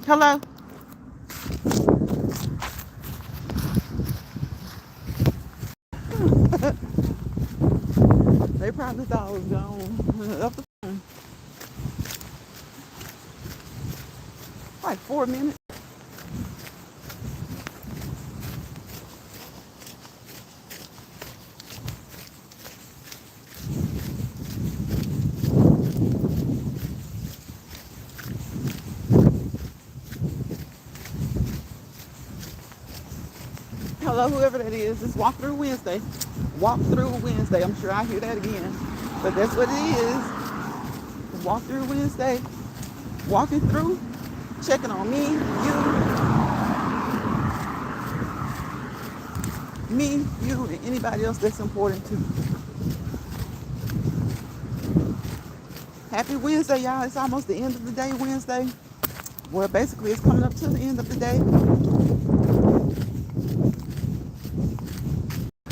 Hello? They probably thought I was gone. Up the phone. Like 4 minutes. Hello, whoever that is. It's Walk Through Wednesday. Walk Through Wednesday. I'm sure I hear that again. But that's what it is. Walk Through Wednesday. Walking through, checking on me, you, and anybody else that's important to. Happy Wednesday, y'all. It's almost the end of the day, Wednesday. Well, basically, it's coming up to the end of the day.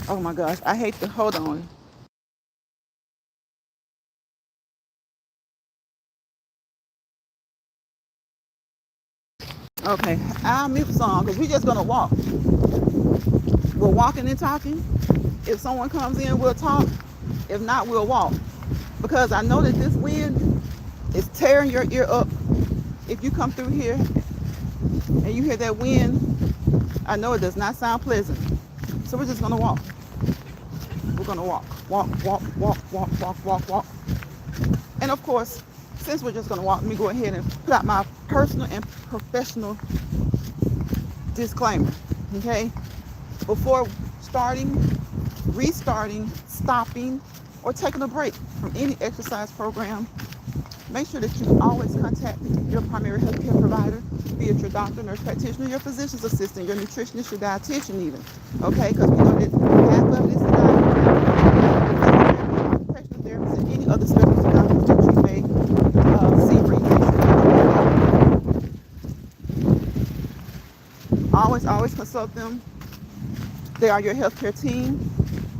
Oh my gosh, I hate to hold on. Okay, I'll mute song because we're just gonna walk. We're walking and talking. If someone comes in, we'll talk. If not, we'll walk. Because I know that this wind is tearing your ear up. If you come through here and you hear that wind, I know it does not sound pleasant. So we're just gonna walk. We're gonna walk. Walk, walk, walk, walk, walk, walk, walk. And of course, since we're just gonna walk, let me go ahead and put out my personal and professional disclaimer. Okay? Before starting, restarting, stopping, or taking a break from any exercise program, make sure that you always contact your primary health care provider, be it your doctor, nurse practitioner, your physician's assistant, your nutritionist, your dietitian even. Okay? Because we know that half of it is the diet, occupational therapists, and any other specialty doctors that you may see for you. Always consult them. They are your healthcare team.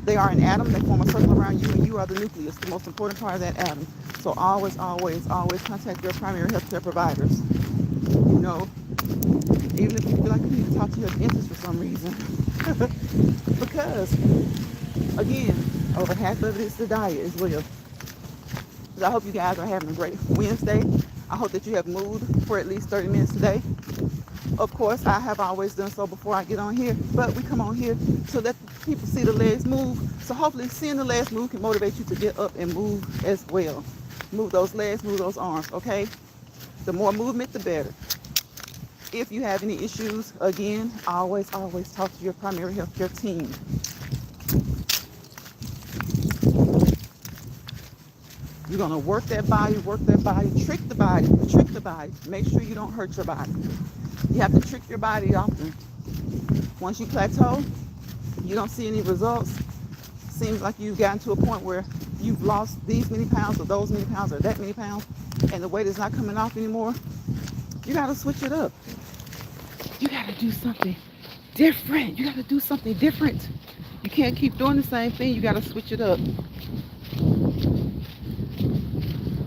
They are an atom. They form a circle around you, and you are the nucleus, the most important part of that atom. So always contact your primary healthcare providers. You know, even if you feel like you need to talk to your dentist for some reason. Because, again, over half of it is the diet as well. So I hope you guys are having a great Wednesday. I hope that you have moved for at least 30 minutes today. Of course, I have always done so before I get on here, but we come on here to let people see the legs move. So hopefully seeing the legs move can motivate you to get up and move as well. Move those legs, move those arms, okay? The more movement, the better. If you have any issues, again, always talk to your primary healthcare team. You're gonna work that body, trick the body. Make sure you don't hurt your body. You have to trick your body often. Once you plateau, you don't see any results. Seems like you've gotten to a point where you've lost these many pounds or those many pounds or that many pounds, and the weight is not coming off anymore. You gotta switch it up. You gotta do something different. You can't keep doing the same thing. You gotta switch it up.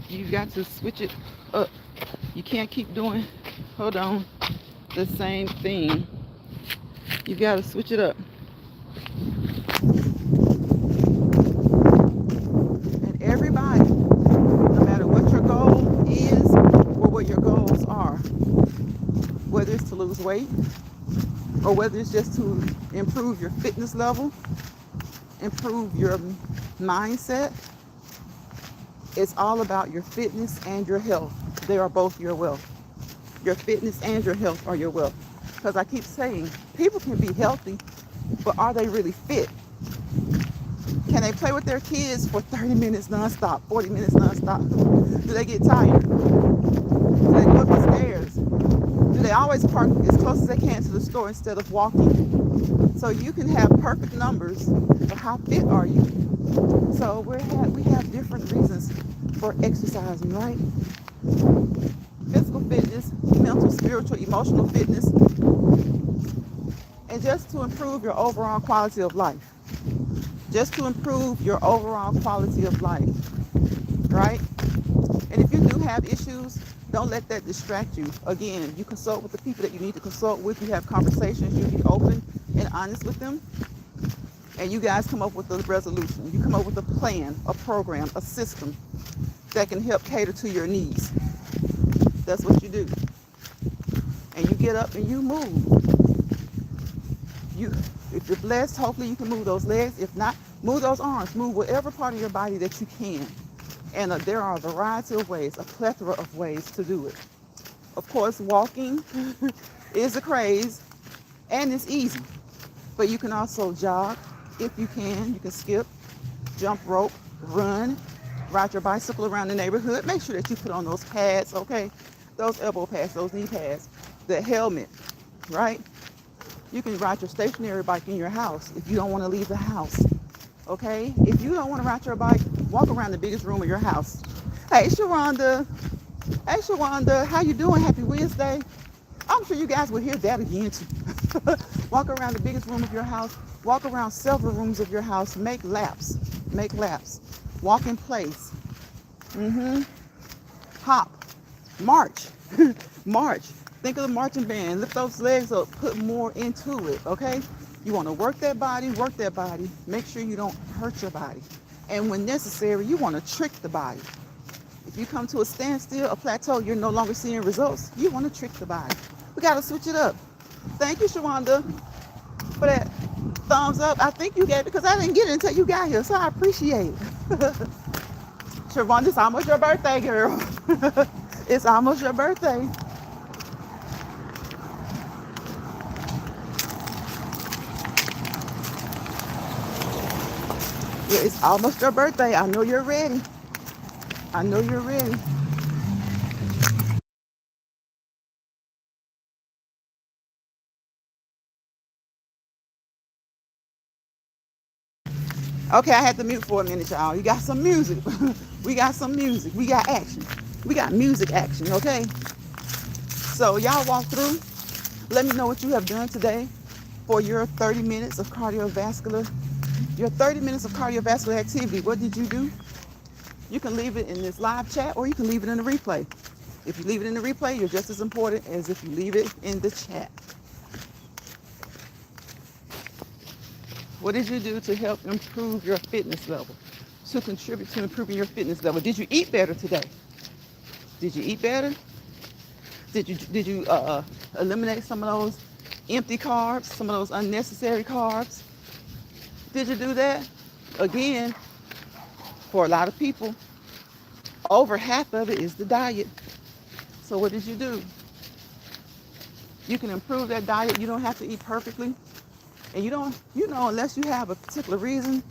You've got to switch it up. You can't keep doing, the same thing. You got to switch it up. And everybody, no matter what your goal is or what your goals are, whether it's to lose weight or whether it's just to improve your fitness level, improve your mindset, it's all about your fitness and your health. They are both your wealth. Your fitness and your health are your wealth. Because I keep saying, people can be healthy, but are they really fit? Can they play with their kids for 30 minutes nonstop, 40 minutes nonstop? Do they get tired? Do they go up the stairs? Do they always park as close as they can to the store instead of walking? So you can have perfect numbers, but how fit are you? So we have different reasons for exercising, right? Physical fitness, mental, spiritual, emotional fitness, and just to improve your overall quality of life. Right? And if you do have issues Don't let that distract you. Again, you consult with the people that you need to consult with. You have conversations. You be open and honest with them. And you guys come up with a resolution. You come up with a plan, a program, a system that can help cater to your needs. That's what you do. And you get up and you move. If you're blessed, hopefully you can move those legs. If not, move those arms. Move whatever part of your body that you can. And there are a variety of ways, a plethora of ways to do it. Of course, walking is a craze and it's easy. But you can also jog if you can. You can skip, jump rope, run, ride your bicycle around the neighborhood. Make sure that you put on those pads, okay? Those elbow pads, those knee pads, the helmet, right? You can ride your stationary bike in your house if you don't want to leave the house, okay? If you don't want to ride your bike, walk around the biggest room of your house. Hey, Sharonda. Hey, Sharonda. How you doing? Happy Wednesday. I'm sure you guys will hear that again too. Walk around the biggest room of your house. Walk around several rooms of your house. Make laps. Make laps. Walk in place. Hop. March. March. Think of the marching band. Lift those legs up. Put more into it, okay? You want to work that body. Make sure you don't hurt your body. And when necessary, you want to trick the body. If you come to a standstill, a plateau, you're no longer seeing results, you want to trick the body. We got to switch it up. Thank you, Shawanda, for that thumbs up. I think you gave it because I didn't get it until you got here, so I appreciate it. Shawanda, it's almost your birthday, girl. It's almost your birthday. Yeah, it's almost your birthday. I know you're ready. I know you're ready. Okay, I had to mute for a minute, y'all. You got some music. We got some music. We got action. We got music action, okay? So y'all walk through. Let me know what you have done today for your 30 minutes of cardiovascular activity. What did you do? You can leave it in this live chat or you can leave it in the replay. If you leave it in the replay, you're just as important as if you leave it in the chat. What did you do to help improve your fitness level? To contribute to improving your fitness level? Did you eat better today? Did you eat better? Did you eliminate some of those empty carbs, some of those unnecessary carbs? Did you do that? Again, for a lot of people, over half of it is the diet. So what did you do? You can improve that diet. You don't have to eat perfectly. And you don't, unless you have a particular reason,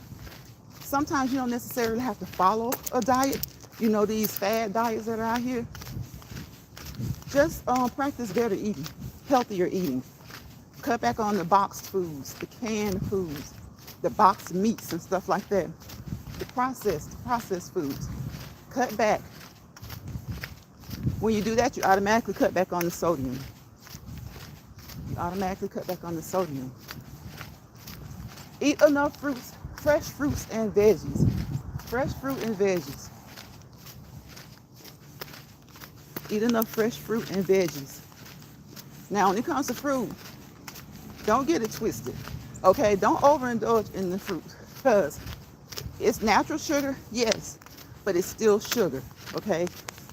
sometimes you don't necessarily have to follow a diet. These fad diets that are out here. Just practice better eating, healthier eating. Cut back on the boxed foods, the canned foods, the boxed meats and stuff like that. The processed foods. Cut back. When you do that, you automatically cut back on the sodium. Eat enough fruits, fresh fruits and veggies. Fresh fruit and veggies. Eat enough fresh fruit and veggies. Now, when it comes to fruit, don't get it twisted. Okay, don't overindulge in the fruit because it's natural sugar, yes, but it's still sugar. Okay,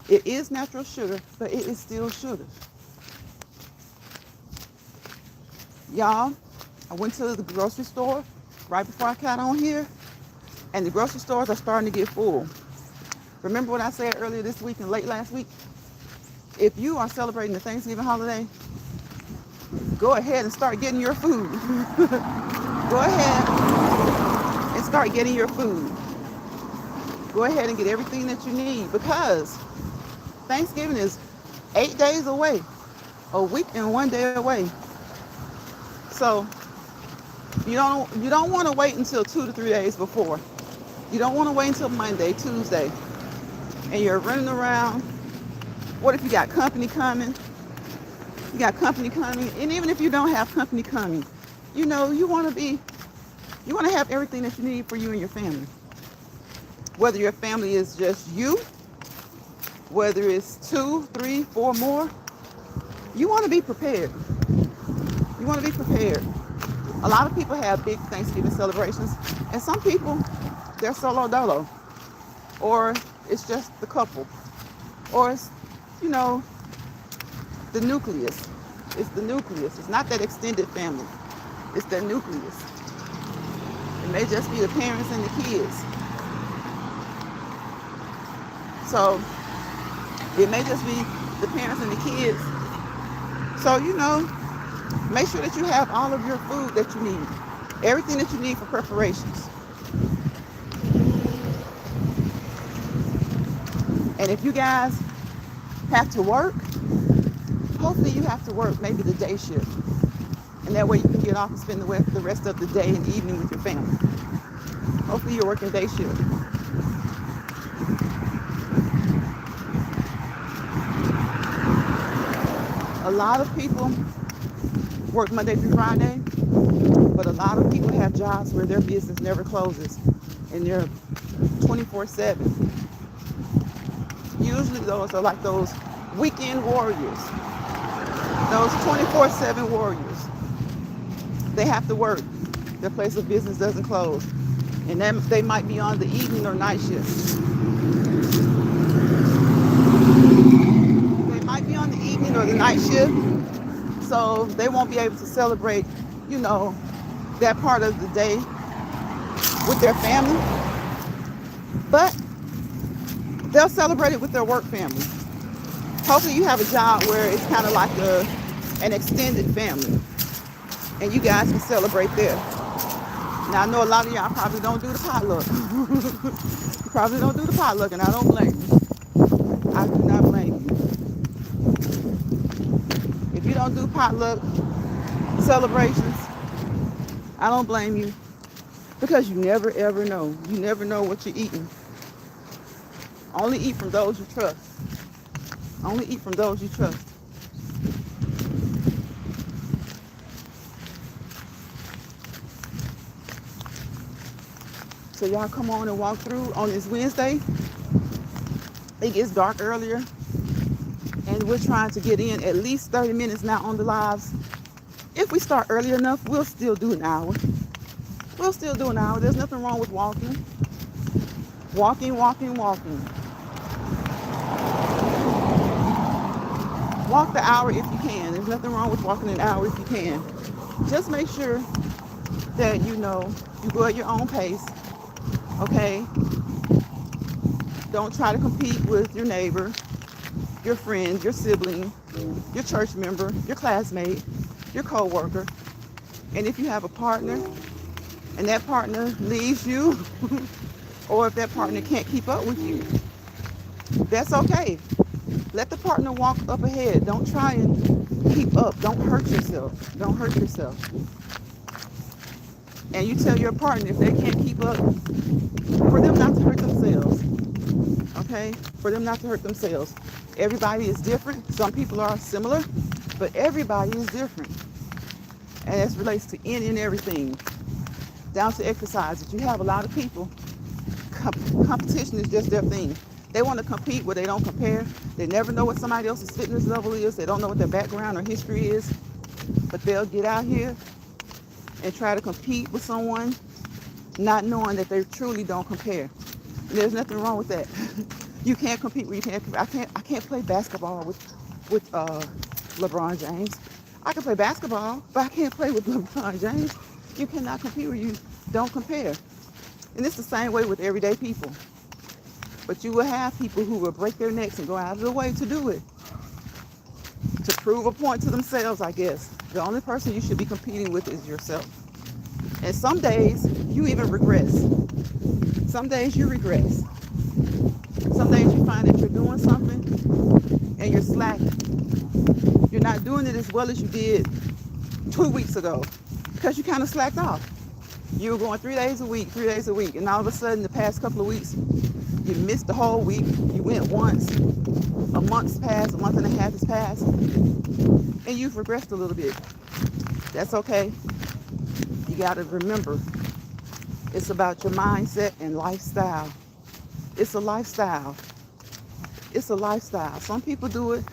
it is natural sugar, but it is still sugar. Y'all, I went to the grocery store right before I got on here, and the grocery stores are starting to get full. Remember what I said earlier this week and late last week? If you are celebrating the Thanksgiving holiday, go ahead and start getting your food. Go ahead and start getting your food. Go ahead and get everything that you need because Thanksgiving is 8 days away, a week and 1 day away. So you don't want to wait until 2 to 3 days before. You don't want to wait until Monday, Tuesday, and you're running around. What if you got company coming? And even if you don't have company coming, you want to have everything that you need for you and your family. Whether your family is just you whether it's 2, 3, 4 more, you want to be prepared. You want to be prepared. A lot of people have big Thanksgiving celebrations, and some people, they're solo dolo, or it's just the couple, or it's, you know, the nucleus. It's the nucleus. It's not that extended family. It's the nucleus. It may just be the parents and the kids. So it may just be the parents and the kids. So, make sure that you have all of your food that you need. Everything that you need for preparations. And if you guys have to work, hopefully you have to work maybe the day shift. And that way you can get off and spend the rest of the day and evening with your family. Hopefully you're working day shift. A lot of people work Monday through Friday, but a lot of people have jobs where their business never closes and they're 24/7. Usually those are like those weekend warriors, those 24/7 warriors. They have to work. Their place of business doesn't close. And then they might be on the evening or night shift. They might be on the evening or the night shift, so they won't be able to celebrate, that part of the day with their family. But they'll celebrate it with their work family. Hopefully you have a job where it's kind of like an extended family, and you guys can celebrate there. Now, I know a lot of y'all probably don't do the potluck. You probably don't do the potluck, and I don't blame you. I do not blame you. If you don't do potluck celebrations, I don't blame you, because you never ever know. You never know what you're eating. Only eat from those you trust. Only eat from those you trust. So y'all come on and walk through on this Wednesday. It gets dark earlier, and we're trying to get in at least 30 minutes now on the lives. If we start early enough, we'll still do an hour. We'll still do an hour. There's nothing wrong with walking. Walking. Walk the hour if you can. There's nothing wrong with walking an hour if you can. Just make sure that you go at your own pace. Okay? Don't try to compete with your neighbor, your friend, your sibling, your church member, your classmate, your co-worker. And if you have a partner and that partner leaves you, or if that partner can't keep up with you, that's okay. Let the partner walk up ahead. Don't try and keep up. Don't hurt yourself. Don't hurt yourself. And you tell your partner if they can't keep up, for them not to hurt themselves. Okay? For them not to hurt themselves. Everybody is different. Some people are similar, but everybody is different. And this relates to any and everything, down to exercise. That you have a lot of people, competition is just their thing. They want to compete where they don't compare. They never know what somebody else's fitness level is. They don't know what their background or history is. But they'll get out here and try to compete with someone, not knowing that they truly don't compare. And there's nothing wrong with that. You can't compete where you can't. I can't play basketball with LeBron James. I can play basketball, but I can't play with LeBron James. You cannot compete where you don't compare. And it's the same way with everyday people. But you will have people who will break their necks and go out of the way to do it. To prove a point to themselves, I guess. The only person you should be competing with is yourself. And some days, you even regress. Some days you regress. Some days you find that you're doing something and you're slacking. You're not doing it as well as you did 2 weeks ago because you kind of slacked off. You were going 3 days a week, and all of a sudden, the past couple of weeks, you missed the whole week. You went once. A month's passed, a month and a half has passed, and you've regressed a little bit. That's okay. You got to remember, it's about your mindset and lifestyle. It's a lifestyle. It's a lifestyle. Some people do it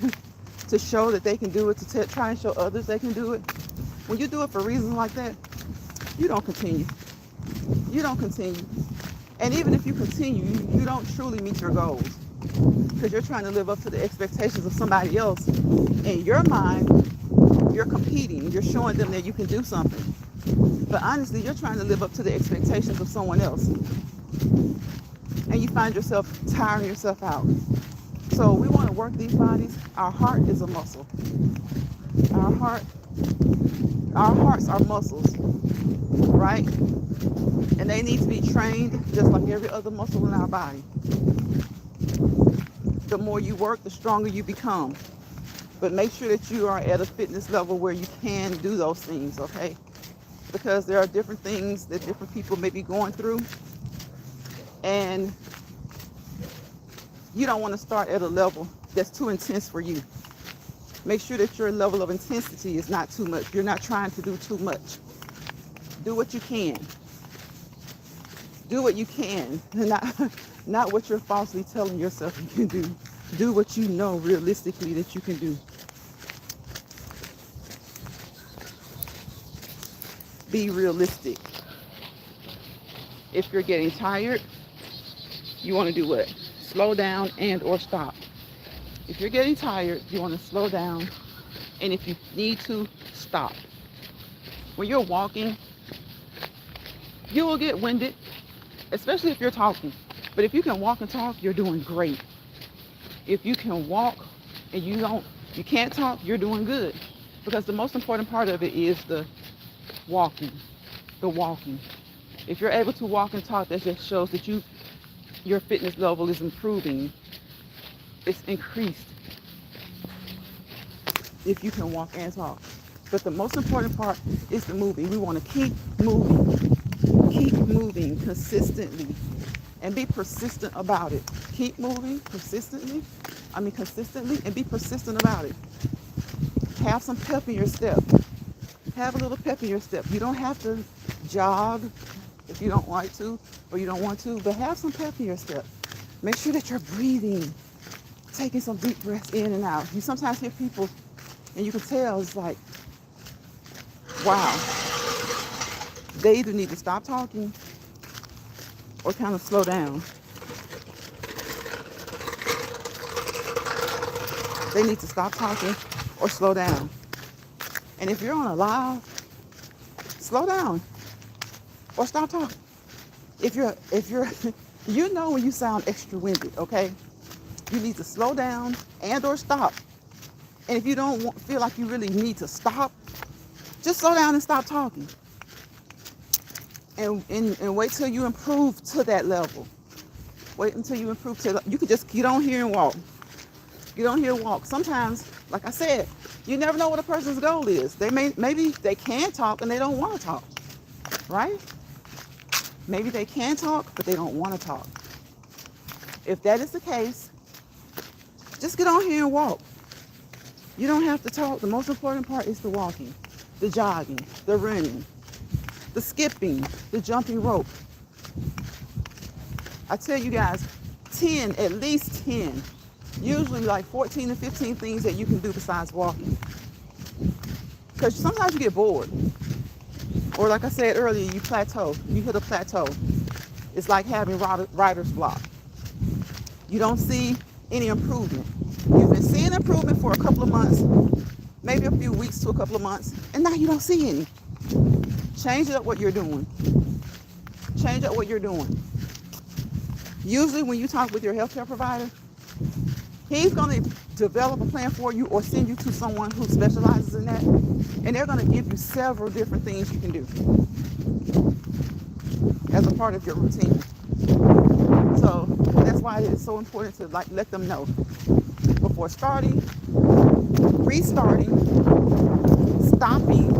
to show that they can do it, to try and show others they can do it. When you do it for reasons like that, you don't continue. You don't continue. And even if you continue, you don't truly meet your goals, because you're trying to live up to the expectations of somebody else. In your mind, you're competing. You're showing them that you can do something. But honestly, you're trying to live up to the expectations of someone else. And you find yourself tiring yourself out. So we want to work these bodies. Our heart is a muscle. Our hearts are muscles, right? And they need to be trained just like every other muscle in our body. The more you work, the stronger you become. But make sure that you are at a fitness level where you can do those things, okay? Because there are different things that different people may be going through. And you don't want to start at a level that's too intense for you. Make sure that your level of intensity is not too much. You're not trying to do too much. Do what you can. Do what you can, not what you're falsely telling yourself you can do. Do what you know realistically that you can do. Be realistic. If you're getting tired, you want to do what? Slow down and or stop. If you're getting tired, you want to slow down, and if you need to, stop. When you're walking, you will get winded, especially if you're talking. But if you can walk and talk, you're doing great. If you can walk and you can't talk, you're doing good. Because the most important part of it is the walking. If you're able to walk and talk, that just shows that your fitness level is improving. It's increased if you can walk and talk. But the most important part is the moving. We want to keep moving consistently, and be persistent about it. Keep moving consistently, and be persistent about it. Have some pep in your step. Have a little pep in your step. You don't have to jog if you don't like to or you don't want to, but have some pep in your step. Make sure that you're breathing, taking some deep breaths in and out. You sometimes hear people and you can tell it's like, wow, they either need to stop talking or kind of slow down. They need to stop talking or slow down. And if you're on a live, slow down or stop talking. If you're, you know when you sound extra winded, okay? You need to slow down and or stop. And if you don't feel like you really need to stop, just slow down and stop talking. And wait till you improve to that level. Wait until you improve to, you can just get on here and walk. Get on here and walk. Sometimes, like I said, you never know what a person's goal is. Maybe they can talk and they don't want to talk, right? Maybe they can talk, but they don't want to talk. If that is the case, just get on here and walk. You don't have to talk. The most important part is the walking, the jogging, the running, the skipping, the jumping rope. I tell you guys, 10, at least 10, usually like 14 to 15 things that you can do besides walking. Because sometimes you get bored. Or like I said earlier, you plateau. You hit a plateau. It's like having writer's block. You don't see any improvement. You've been seeing improvement for a couple of months, maybe a few weeks to a couple of months, and now you don't see any. Change up what you're doing. Change up what you're doing. Usually when you talk with your healthcare provider, he's going to develop a plan for you or send you to someone who specializes in that, and they're going to give you several different things you can do as a part of your routine. So that's why it's so important to let them know before starting, restarting, stopping,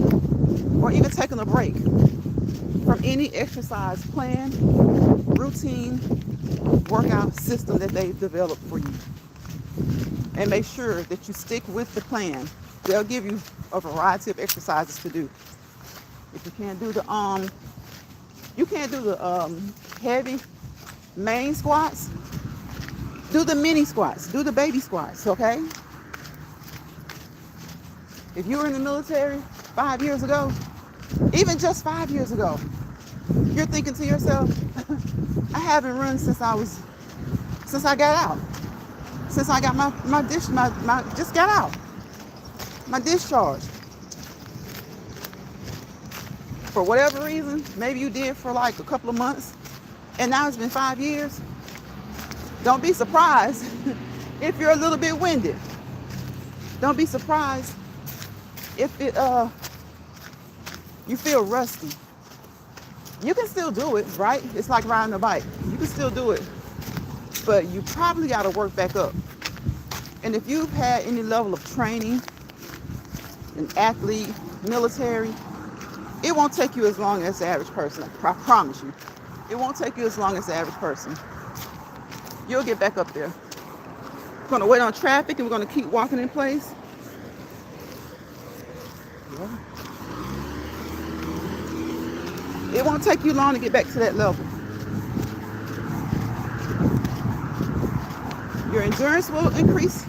or even taking a break from any exercise plan, routine, workout system that they've developed for you. And make sure that you stick with the plan. They'll give you a variety of exercises to do. If you can't do the heavy main squats, Do the mini squats. Do the baby squats, okay? If you were in the military 5 years ago, even just 5 years ago, you're thinking to yourself, I haven't run since I got out. Since I got my just got out. My discharge. For whatever reason, maybe you did for like a couple of months, and now it's been 5 years. Don't be surprised if you're a little bit winded. Don't be surprised if you feel rusty. You can still do it, right? It's like riding a bike. You can still do it, but you probably got to work back up. And if you've had any level of training, an athlete, military, it won't take you as long as the average person. I promise you. It won't take you as long as the average person. You'll get back up there. We're going to wait on traffic and we're going to keep walking in place. Yeah. It won't take you long to get back to that level. Your endurance will increase,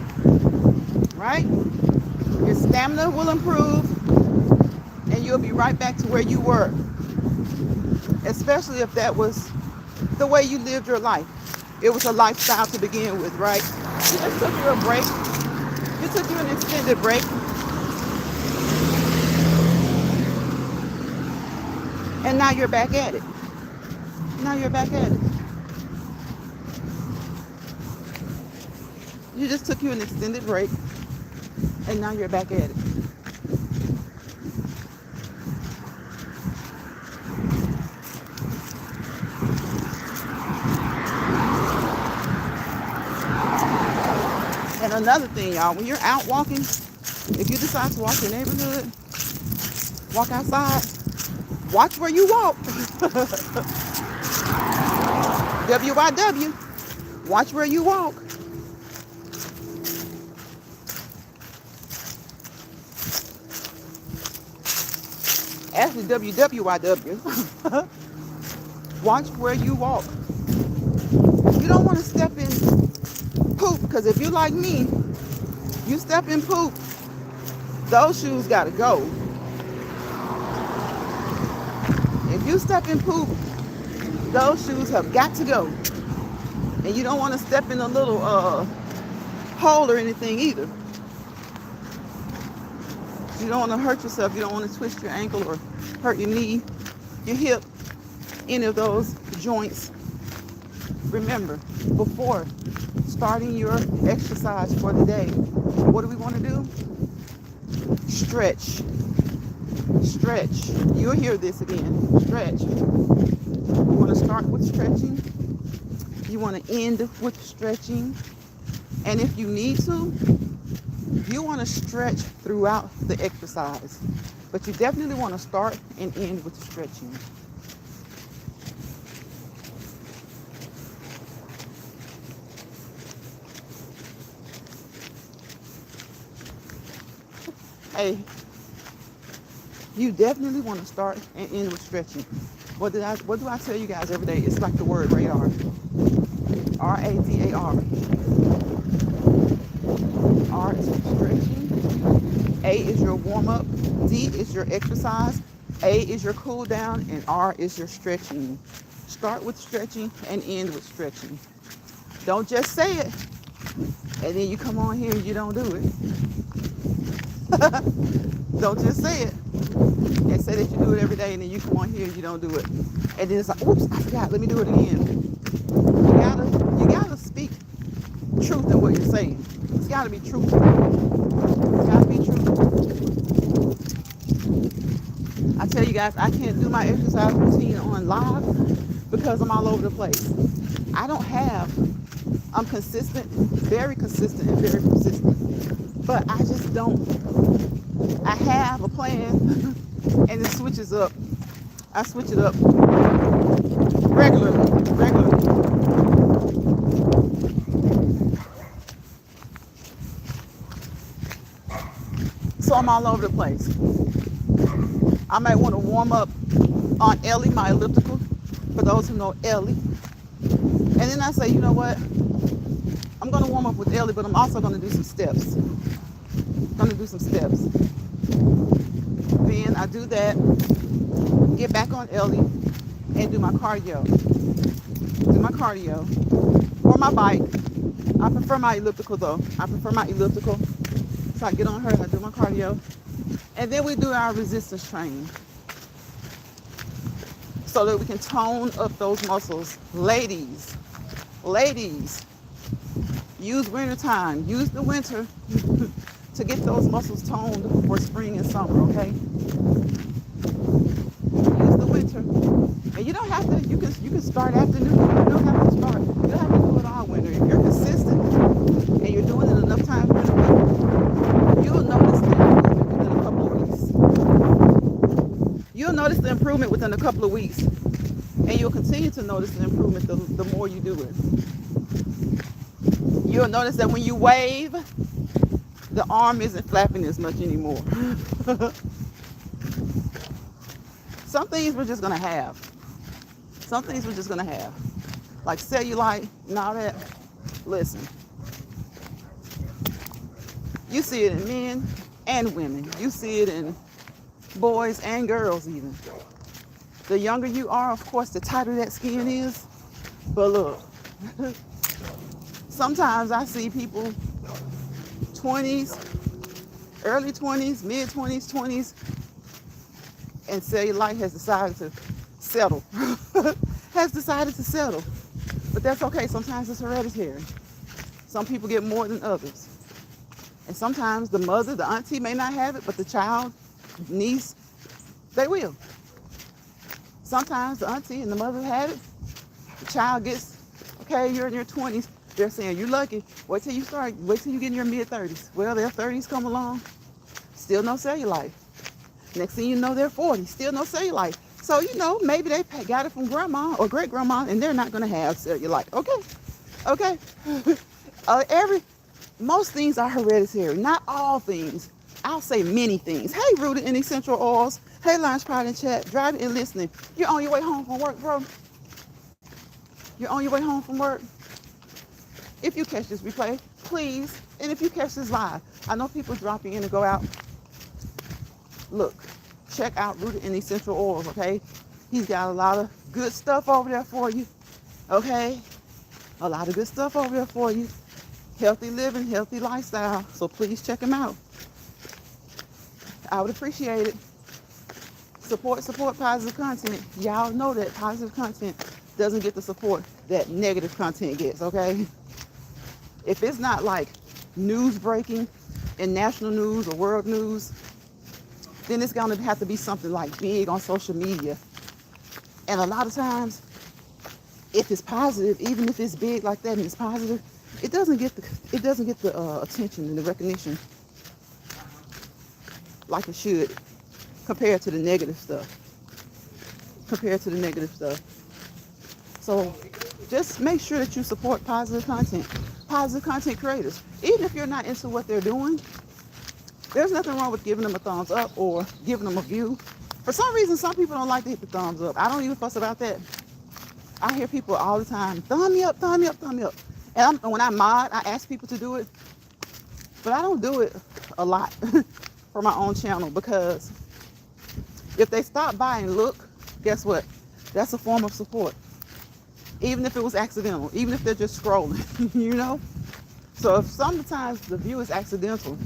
right? Your stamina will improve, and you'll be right back to where you were. Especially if that was the way you lived your life. It was a lifestyle to begin with, right? You just took you a break. You took you an extended break. And now you're back at it. Now you're back at it. You just took you an extended break, and now you're back at it. And another thing, y'all, when you're out walking, if you decide to walk your neighborhood, walk outside, watch where you walk. WYW, watch where you walk. Actually, WWYW, watch where you walk. You don't want to step in poop, because if you're like me, you step in poop, those shoes gotta go. If you step in poop, those shoes have got to go. And you don't want to step in a little hole or anything either. You don't want to hurt yourself. You don't want to twist your ankle or hurt your knee, your hip, any of those joints. Remember, before starting your exercise for the day, what do we want to do? Stretch. Stretch. You'll hear this again. Stretch. You want to start with stretching. You want to end with stretching. And if you need to, you want to stretch throughout the exercise. But you definitely want to start and end with stretching. Hey, you definitely want to start and end with stretching. What do I tell you guys every day? It's like the word radar. RADAR. R is for stretching. A is your warm-up. D is your exercise. A is your cool down. And R is your stretching. Start with stretching and end with stretching. Don't just say it and then you come on here and you don't do it. Don't just say it and say that you do it every day, and then you come on here and you don't do it. And then it's like, oops, I forgot, let me do it again. You gotta speak truth in what you're saying. It's gotta be truth. It's gotta be truth. I tell you guys, I can't do my exercise routine on live because I'm all over the place. I'm consistent, very consistent and very persistent. But I just don't. I have a plan and it switches up. I switch it up regularly. So I'm all over the place. I might want to warm up on Ellie, my elliptical, for those who know Ellie. And then I say, you know what? I'm gonna warm up with Ellie, but I'm also gonna do some steps. Gonna do some steps. Then I do that, get back on Ellie, and do my cardio. Do my cardio or my bike. I prefer my elliptical though. I prefer my elliptical. So I get on her and I do my cardio. And then we do our resistance training so that we can tone up those muscles. Ladies, use winter time. Use the winter to get those muscles toned for spring and summer, okay? Use the winter. And you don't have to, you can start afternoon. You don't have to start. You don't have to do it all winter. If you're consistent and you're doing it enough times in a week, you'll notice the improvement within a couple of weeks. You'll notice the improvement within a couple of weeks. And you'll continue to notice the improvement the more you do it. You'll notice that when you wave, the arm isn't flapping as much anymore. Some things we're just gonna have. Some things we're just gonna have. Like cellulite and all that. Listen. You see it in men and women. You see it in boys and girls even. The younger you are, of course, the tighter that skin is. But look, sometimes I see people 20s, early 20s, mid 20s, 20s, and cellulite has decided to settle. Has decided to settle. But that's okay. Sometimes it's hereditary. Some people get more than others. And sometimes the mother, the auntie may not have it, but the child, niece, they will. Sometimes the auntie and the mother had it. The child gets, okay, you're in your 20s. They're saying, you're lucky. Wait till you get in your mid-30s. Well, their 30s come along, still no cellulite. Next thing you know, they're 40, still no cellulite. So, maybe they got it from grandma or great-grandma, and they're not going to have cellulite. Okay. Most things are hereditary. Not all things. I'll say many things. Hey, Rooted in Essential Oils. Hey, Lunch Pod and Chat. Driving and listening. You're on your way home from work, bro. You're on your way home from work. If you catch this replay, please, and if you catch this live, I know people dropping in and go out. Look, check out Rooted in Essential Oils, okay? He's got a lot of good stuff over there for you, okay? A lot of good stuff over there for you. Healthy living, healthy lifestyle. So please check him out. I would appreciate it. Support positive content. Y'all know that positive content doesn't get the support that negative content gets, okay? If it's not like news breaking in national news or world news, then it's going to have to be something like big on social media. And a lot of times, if it's positive, even if it's big like that and it's positive, it doesn't get the attention and the recognition like it should compared to the negative stuff. So just make sure that you support positive content creators. Even if you're not into what they're doing, there's nothing wrong with giving them a thumbs up or giving them a view. For some reason, some people don't like to hit the thumbs up. I don't even fuss about that. I hear people all the time, thumb me up. And when I mod, I ask people to do it. But I don't do it a lot for my own channel, because if they stop by and look, guess what? That's a form of support. Even if it was accidental, even if they're just scrolling, So if sometimes the view is accidental,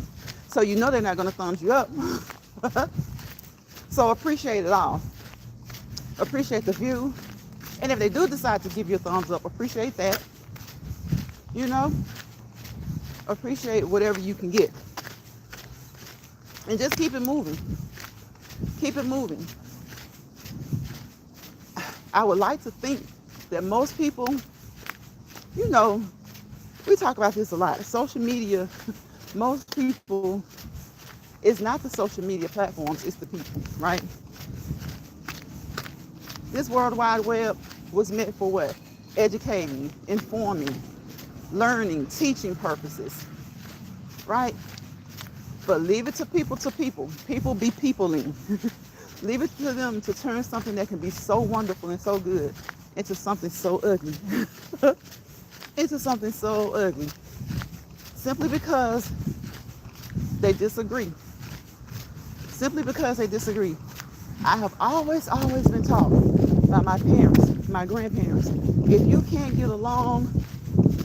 so they're not going to thumbs you up. So appreciate it all. Appreciate the view. And if they do decide to give you a thumbs up, appreciate that. Appreciate whatever you can get. And just keep it moving. I would like to think that most people, we talk about this a lot. Social media, most people, it's not the social media platforms, it's the people, right? This World Wide Web was meant for what? Educating, informing, learning, teaching purposes, right? But leave it to people. People be peopling. Leave it to them to turn something that can be so wonderful and so good into something so ugly. Into something so ugly. simply because they disagree. Simply because they disagree. I have always been taught by my parents, my grandparents, if you can't get along,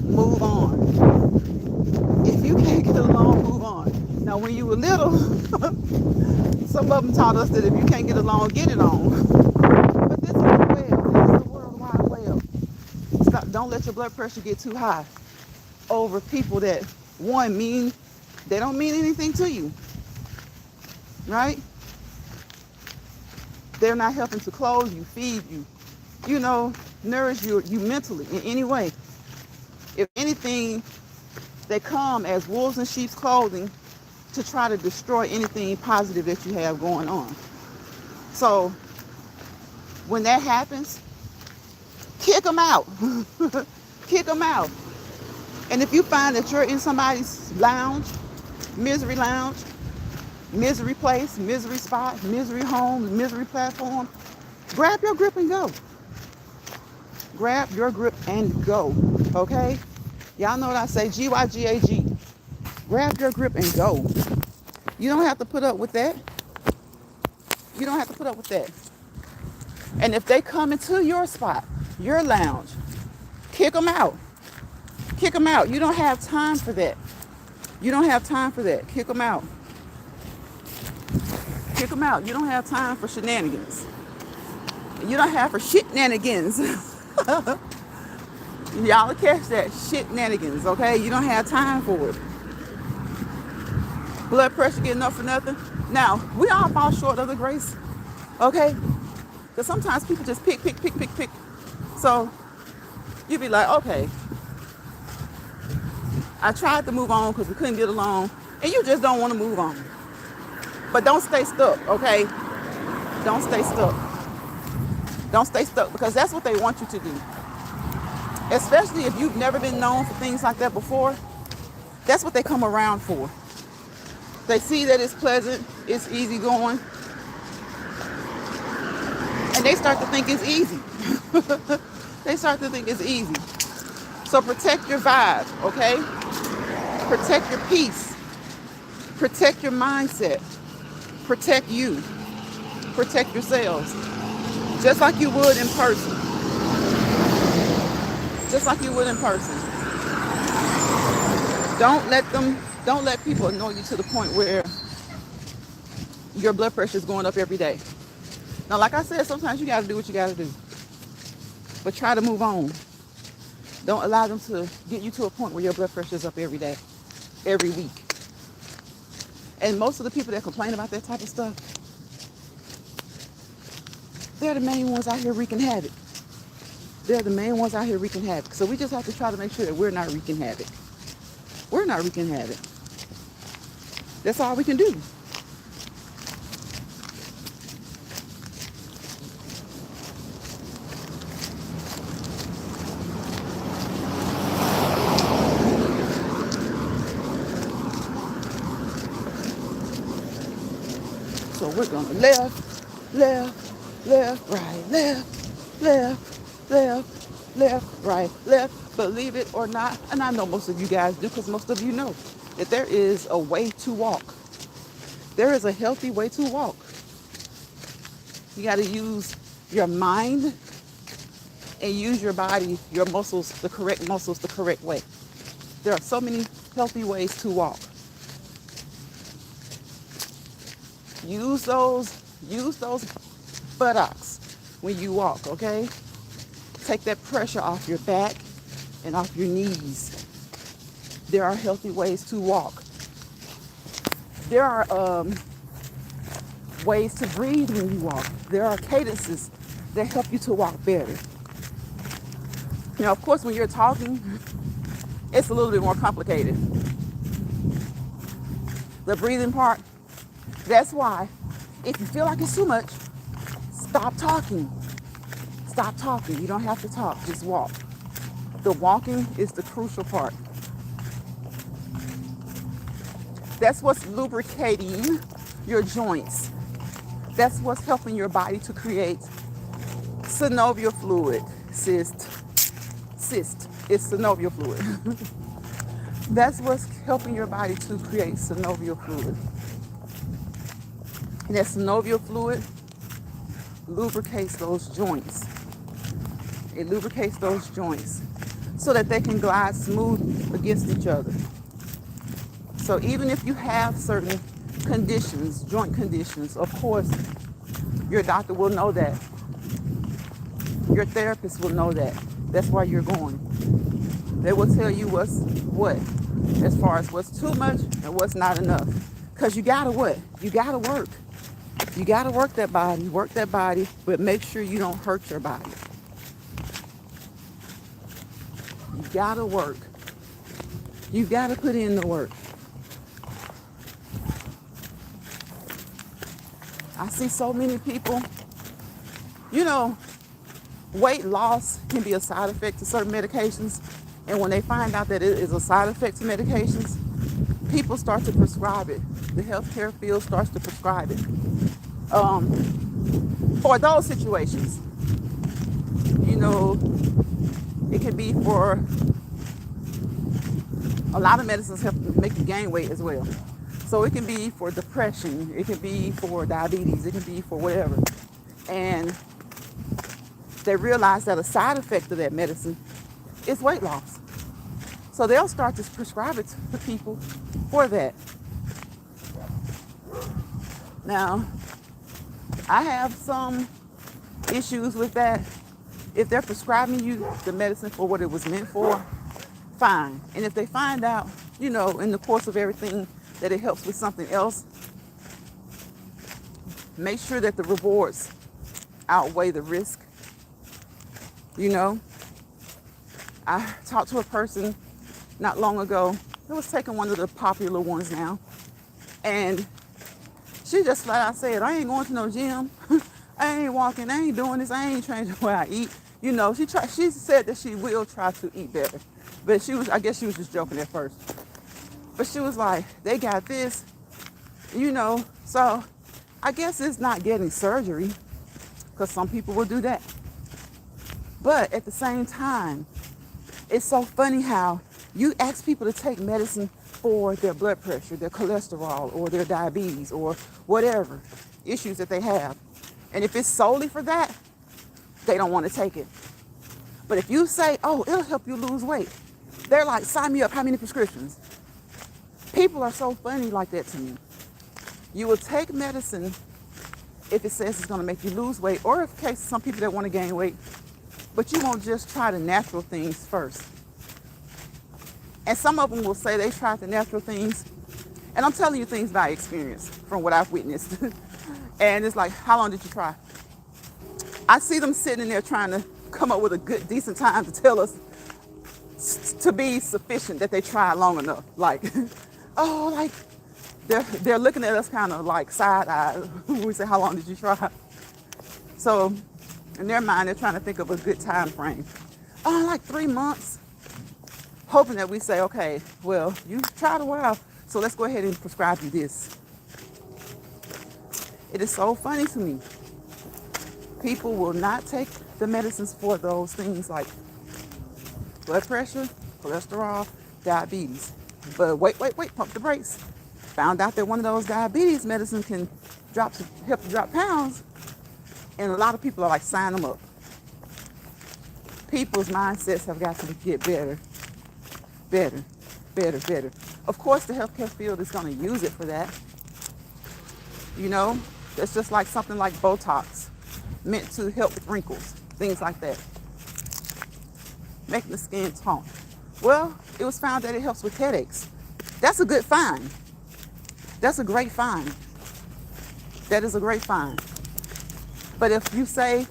move on. If you can't get along, move on. Now, when you were little, some of them taught us that if you can't get along, get it on. But this is the web. This is the World Wide Web. Stop. Don't let your blood pressure get too high over people that, one, they don't mean anything to you, right? They're not helping to clothe you, feed you, nourish you mentally in any way. If anything, they come as wolves in sheep's clothing to try to destroy anything positive that you have going on. So when that happens, kick them out. Kick them out. And if you find that you're in somebody's lounge, misery place, misery spot, misery home, misery platform, grab your grip and go. Grab your grip and go, okay? Y'all know what I say, G-Y-G-A-G. Grab your grip and go. You don't have to put up with that. You don't have to put up with that. And if they come into your spot, your lounge, kick them out. Kick them out. You don't have time for that. You don't have time for that. Kick them out. Kick them out. You don't have time for shenanigans. You don't have for shit-nanigans. Y'all catch that, shit-nanigans, okay? You don't have time for it. Blood pressure getting up for nothing. Now, we all fall short of the grace, okay? Because sometimes people just pick. So you be like, okay, I tried to move on because we couldn't get along, and you just don't want to move on. But don't stay stuck, okay? Don't stay stuck. Don't stay stuck, because that's what they want you to do. Especially if you've never been known for things like that before. That's what they come around for. They see that it's pleasant, it's easy going, and they start to think it's easy. They start to think it's easy. So protect your vibe, okay? Protect your peace. Protect your mindset. Protect you. Protect yourselves. Just like you would in person. Just like you would in person. Don't let people annoy you to the point where your blood pressure is going up every day. Now, like I said, sometimes you got to do what you got to do. But try to move on. Don't allow them to get you to a point where your blood pressure is up every day, every week. And most of the people that complain about that type of stuff, they're the main ones out here wreaking havoc. They're the main ones out here wreaking havoc. So we just have to try to make sure that we're not wreaking havoc. We're not wreaking havoc. That's all we can do. So we're going to left, right, left, right, believe it or not. And I know most of you guys do, because most of you know that there is a way to walk. There is a healthy way to walk. You got to use your mind and use your body, your muscles, the correct way. There are so many healthy ways to walk. Use those buttocks when you walk, okay? Take that pressure off your back and off your knees. There are healthy ways to walk. There are ways to breathe when you walk. There are cadences that help you to walk better. Now, of course, when you're talking, it's a little bit more complicated. The breathing part, that's why, if you feel like it's too much, stop talking. Stop talking. You don't have to talk. Just walk. The walking is the crucial part. That's what's lubricating your joints. That's what's helping your body to create synovial fluid. Cyst. It's synovial fluid. That's what's helping your body to create synovial fluid. And that synovial fluid lubricates those joints. It lubricates those joints so that they can glide smooth against each other. So even if you have certain conditions, joint conditions, of course, your doctor will know that. Your therapist will know that. That's why you're going. They will tell you what's what, as far as what's too much and what's not enough. Because you gotta what? You gotta work. You gotta work that body, but make sure you don't hurt your body. You gotta work. You gotta put in the work. I see so many people, weight loss can be a side effect to certain medications. And when they find out that it is a side effect to medications, people start to prescribe it. The healthcare field starts to prescribe it. For those situations, it can be for a lot of medicines help make you gain weight as well. So it can be for depression, it can be for diabetes, it can be for whatever. And they realize that a side effect of that medicine is weight loss. So they'll start to prescribe it to people for that. Now, I have some issues with that. If they're prescribing you the medicine for what it was meant for, fine. And if they find out, in the course of everything that it helps with something else, make sure that the rewards outweigh the risk. I talked to a person not long ago that was taking one of the popular ones now. And she just flat out said, I ain't going to no gym. I ain't walking. I ain't doing this. I ain't changing the way I eat. She said that she will try to eat better. But I guess she was just joking at first. But she was like, they got this, so I guess it's not getting surgery, because some people will do that. But at the same time, it's so funny how you ask people to take medicine for their blood pressure, their cholesterol, or their diabetes, or whatever issues that they have. And if it's solely for that, they don't want to take it. But if you say, oh, it'll help you lose weight, they're like, sign me up, how many prescriptions? People are so funny like that to me. You will take medicine if it says it's going to make you lose weight, or in case some people that want to gain weight, but you won't just try the natural things first. And some of them will say they tried the natural things, and I'm telling you things by experience from what I've witnessed. And it's like, how long did you try? I see them sitting in there trying to come up with a good, decent time to tell us to be sufficient that they tried long enough. Like, they're looking at us kind of like side-eyed when we say, how long did you try? So in their mind, they're trying to think of a good time frame. Like 3 months. Hoping that we say, okay, well, you tried a while, so let's go ahead and prescribe you this. It is so funny to me. People will not take the medicines for those things like blood pressure, cholesterol, diabetes. But wait, pump the brakes. Found out that one of those diabetes medicines can help you drop pounds. And a lot of people are like, sign them up. People's mindsets have got to get better. Of course, the healthcare field is going to use it for that. It's just like something like Botox, meant to help with wrinkles, things like that. Making the skin taut. Well, it was found that it helps with headaches. That's a good find. That's a great find. That is a great find. But if you say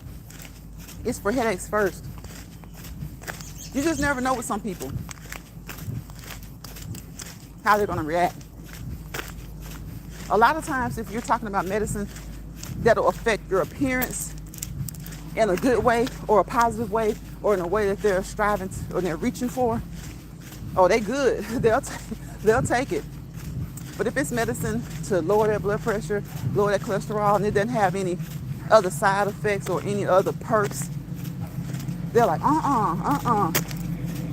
it's for headaches first, you just never know with some people how they're going to react. A lot of times, if you're talking about medicine that'll affect your appearance in a good way or a positive way or in a way that they're striving to, or they're reaching for, oh, they good. They'll take it. But if it's medicine to lower their blood pressure, lower their cholesterol, and it doesn't have any other side effects or any other perks, they're like,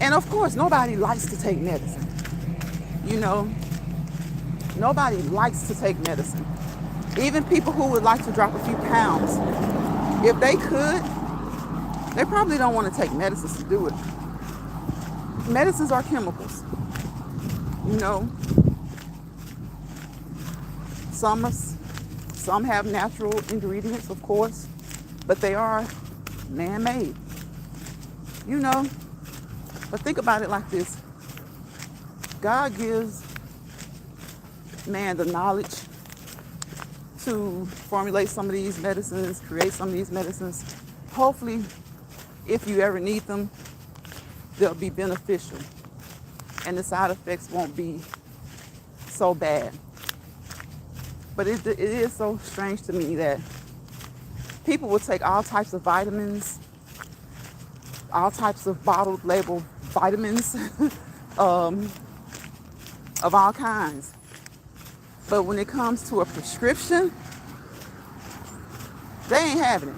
And of course, nobody likes to take medicine. You know, nobody likes to take medicine. Even people who would like to drop a few pounds, if they could, they probably don't want to take medicines to do it. Medicines are chemicals. You know, some have natural ingredients, of course, but they are man-made. You know, but think about it like this. God gives man the knowledge to formulate some of these medicines, create some of these medicines. Hopefully, if you ever need them, they'll be beneficial and the side effects won't be so bad. But it is so strange to me that people will take all types of vitamins, all types of bottled label vitamins of all kinds. But when it comes to a prescription, they ain't having it.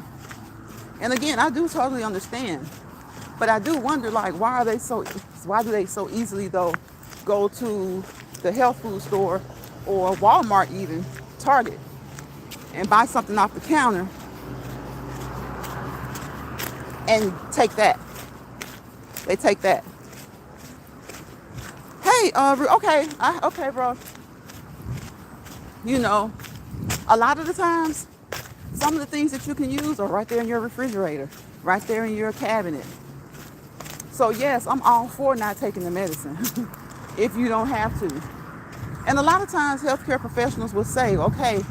And again, I do totally understand. But I do wonder, like, why do they so easily, though, go to the health food store or Walmart even, Target, and buy something off the counter and take that. They take that. Hey, okay, bro. You know, a lot of the times, some of the things that you can use are right there in your refrigerator, right there in your cabinet. So yes, I'm all for not taking the medicine if you don't have to. And a lot of times healthcare professionals will say, okay,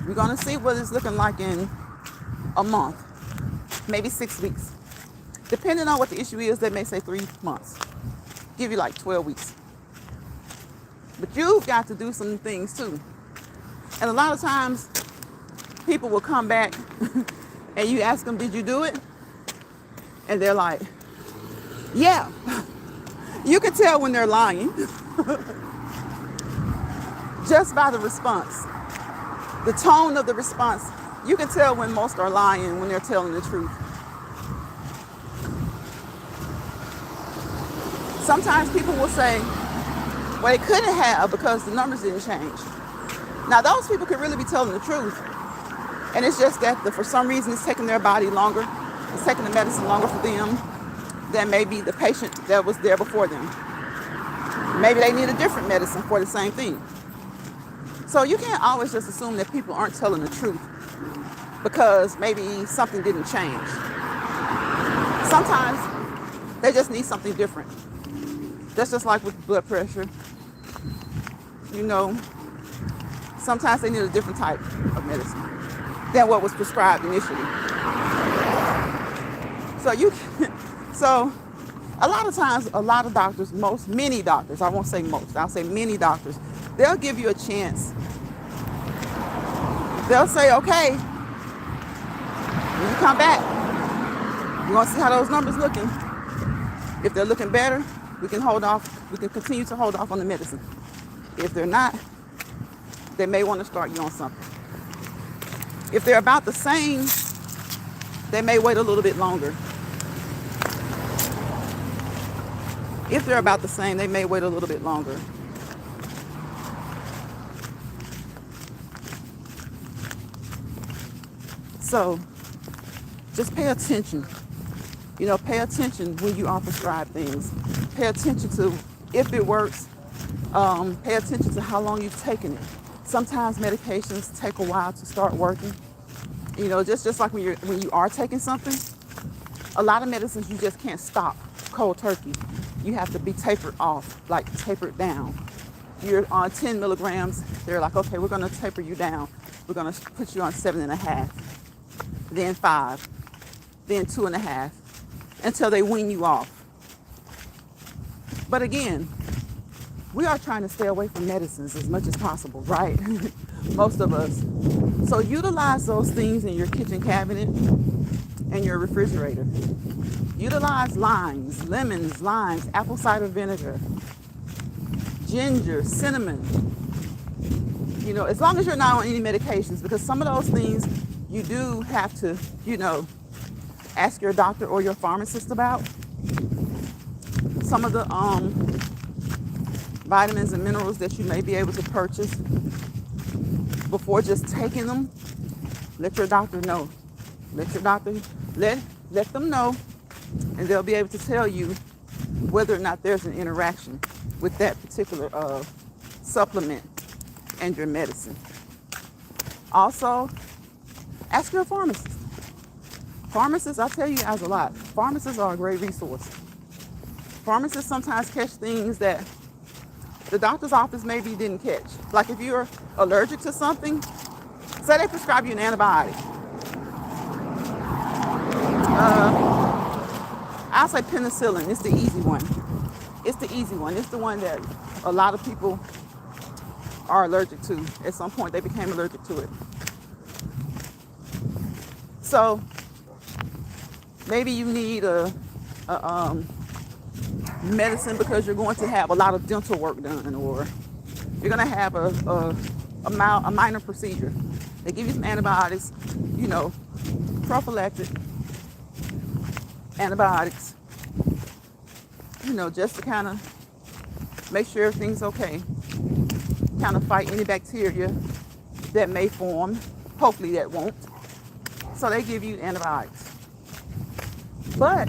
we're going to see what it's looking like in a month, maybe 6 weeks. Depending on what the issue is, they may say 3 months. Give you like 12 weeks. But you've got to do some things too. And a lot of times people will come back and you ask them, did you do it? And they're like, yeah. You can tell when they're lying just by the response. The tone of the response. You can tell when most are lying, when they're telling the truth. Sometimes people will say, well, they couldn't have because the numbers didn't change. Now, those people could really be telling the truth. And it's just that for some reason it's taking their body longer. It's taking the medicine longer for them than maybe the patient that was there before them. Maybe they need a different medicine for the same thing. So you can't always just assume that people aren't telling the truth because maybe something didn't change. Sometimes they just need something different. That's just like with blood pressure. You know, sometimes they need a different type of medicine than what was prescribed initially. So a lot of times, a lot of doctors, many doctors, I won't say most, I'll say many doctors, they'll give you a chance. They'll say, okay, when you come back, you want to see how those numbers looking. If they're looking better, we can continue to hold off on the medicine. If they're not, they may want to start you on something. If they're about the same, they may wait a little bit longer. If they're about the same, they may wait a little bit longer. So just pay attention. You know, pay attention when you are prescribed things. Pay attention to if it works. Pay attention to how long you've taken it. Sometimes medications take a while to start working. You know, just like when you are taking something, a lot of medicines you just can't stop cold turkey. You have to be tapered off, like tapered down. You're on 10 milligrams. They're like, okay, we're going to taper you down. We're going to put you on 7.5, then 5, then 2.5, until they wean you off. But again, we are trying to stay away from medicines as much as possible, right? Most of us. So utilize those things in your kitchen cabinet and your refrigerator. Utilize limes, lemons, limes, apple cider vinegar, ginger, cinnamon. You know, as long as you're not on any medications, because some of those things you do have to, you know, ask your doctor or your pharmacist about. Some of the vitamins and minerals that you may be able to purchase before just taking them, let your doctor know. Let your doctor, let them know, and they'll be able to tell you whether or not there's an interaction with that particular supplement and your medicine. Also, ask your pharmacist. Pharmacists, I tell you guys a lot. Pharmacists are a great resource. Pharmacists sometimes catch things that the doctor's office maybe didn't catch. Like if you're allergic to something, say they prescribe you an antibiotic. I'll say penicillin. It's the easy one. It's the easy one. It's the one that a lot of people are allergic to. At some point, they became allergic to it. So maybe you need a medicine because you're going to have a lot of dental work done, or you're going to have a minor procedure. They give you some antibiotics, prophylactic antibiotics, just to kind of make sure everything's okay, kind of fight any bacteria that may form. Hopefully that won't. So they give you antibiotics. But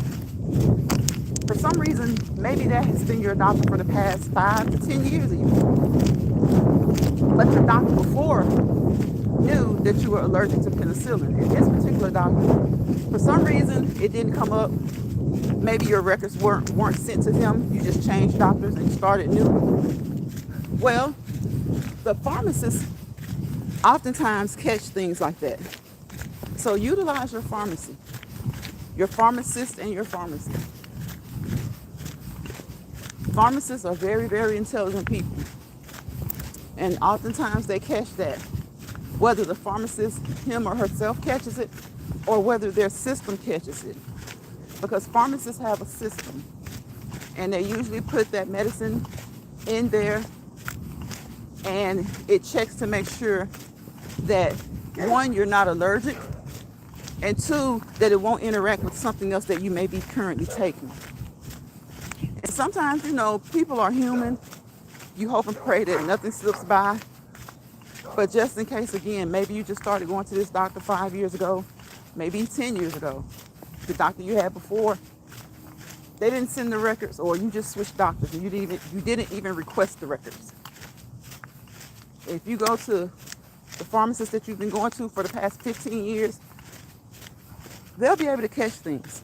for some reason, maybe that has been your doctor for the past 5 to 10 years even. But your doctor before knew that you were allergic to penicillin. And this particular doctor, for some reason, it didn't come up. Maybe your records weren't sent to him. You just changed doctors and started new. Well, the pharmacists oftentimes catch things like that. So utilize your pharmacy, your pharmacist and your pharmacy. Pharmacists are very, very intelligent people. And oftentimes they catch that. Whether the pharmacist, him or herself, catches it, or whether their system catches it. Because pharmacists have a system. And they usually put that medicine in there, and it checks to make sure that, 1, you're not allergic, and 2, that it won't interact with something else that you may be currently taking. And sometimes, people are human. You hope and pray that nothing slips by. But just in case, again, maybe you just started going to this doctor 5 years ago, maybe 10 years ago. The doctor you had before, they didn't send the records, or you just switched doctors and you didn't even request the records. If you go to the pharmacist that you've been going to for the past 15 years, they'll be able to catch things.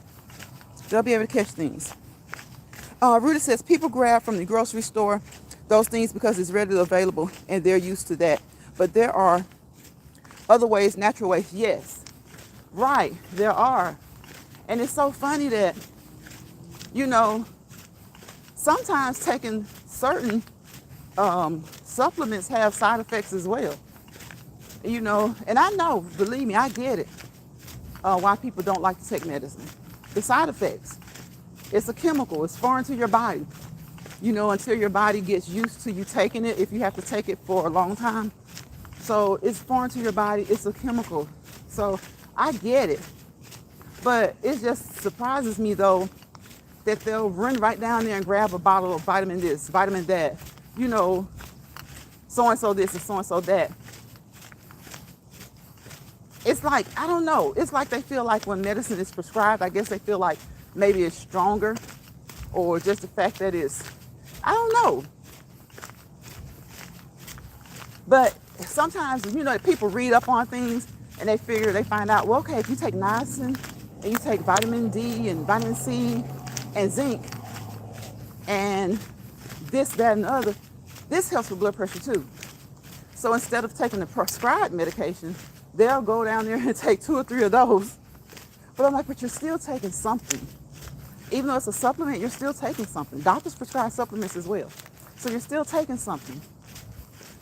Ruta says people grab from the grocery store those things because it's readily available and they're used to that. But there are other ways, natural ways. Yes, right, there are. And it's so funny that, sometimes taking certain supplements have side effects as well. And I know, believe me, I get it, why people don't like to take medicine. The side effects. It's a chemical. It's foreign to your body. Until your body gets used to you taking it, if you have to take it for a long time. So it's foreign to your body. It's a chemical. So I get it. But it just surprises me, though, that they'll run right down there and grab a bottle of vitamin this, vitamin that, so-and-so this and so-and-so that. It's like, I don't know. It's like they feel like when medicine is prescribed, I guess they feel like maybe it's stronger, or just the fact that it's, I don't know. But sometimes, people read up on things and they find out, well, okay, if you take niacin and you take vitamin D and vitamin C and zinc and this, that, and the other, this helps with blood pressure too. So instead of taking the prescribed medication, they'll go down there and take 2 or 3 of those. But I'm like, but you're still taking something. Even though it's a supplement, you're still taking something. Doctors prescribe supplements as well. So you're still taking something.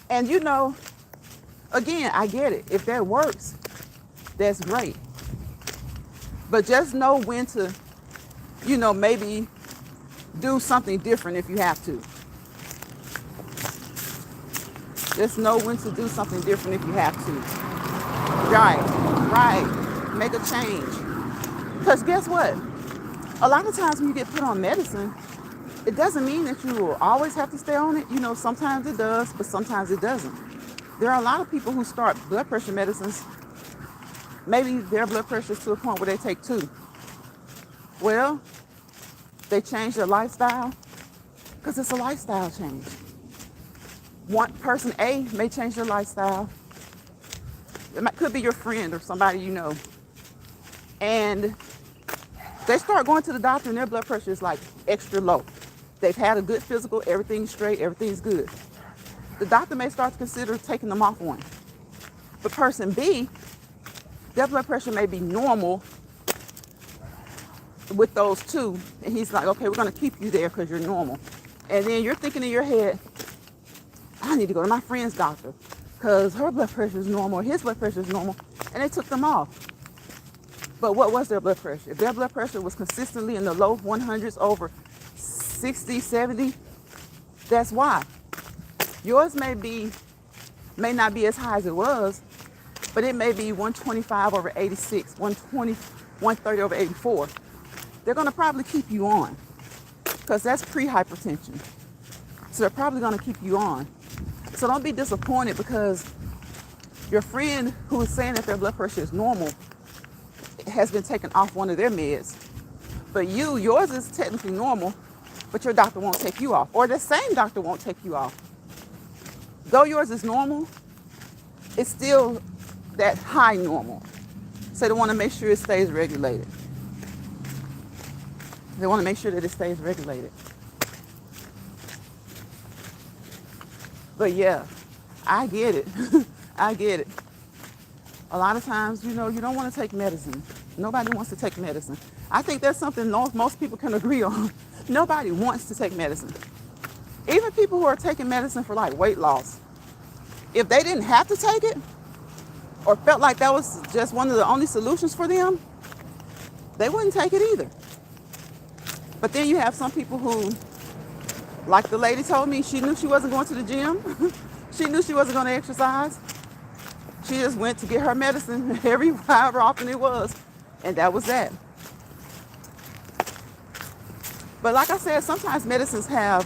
And again, I get it. If that works, that's great. But just know when to, maybe do something different if you have to. Just know when to do something different if you have to. Right. Make a change. Because guess what? A lot of times when you get put on medicine, It doesn't mean that you will always have to stay on it. Sometimes it does, but sometimes it doesn't. There are a lot of people who start blood pressure medicines. Maybe their blood pressure is to a point where they take two. Well, they change their lifestyle because it's a lifestyle change. One person A may change their lifestyle. Could be your friend or somebody you know. And they start going to the doctor and their blood pressure is like extra low. They've had a good physical, everything's straight, everything's good. The doctor may start to consider taking them off one. But person B, their blood pressure may be normal with those two. And he's like, okay, we're going to keep you there because you're normal. And then you're thinking in your head, I need to go to my friend's doctor because her blood pressure is normal, his blood pressure is normal. And they took them off. But what was their blood pressure? If their blood pressure was consistently in the low 100s over 60, 70, that's why. Yours may not be as high as it was, but it may be 125 over 86, 120, 130 over 84. They're going to probably keep you on because that's pre-hypertension. So they're probably going to keep you on. So don't be disappointed because your friend who is saying that their blood pressure is normal has been taken off one of their meds. But yours is technically normal, but your doctor won't take you off. Or the same doctor won't take you off. Though yours is normal, it's still that high normal. So they want to make sure it stays regulated. They want to make sure that it stays regulated. But yeah, I get it. I get it. A lot of times, you don't want to take medicine. Nobody wants to take medicine. I think that's something most people can agree on. Nobody wants to take medicine. Even people who are taking medicine for like weight loss, if they didn't have to take it or felt like that was just one of the only solutions for them, they wouldn't take it either. But then you have some people who, like the lady told me, she knew she wasn't going to the gym. She knew she wasn't going to exercise. She just went to get her medicine however often it was. And that was that. But like I said, sometimes medicines have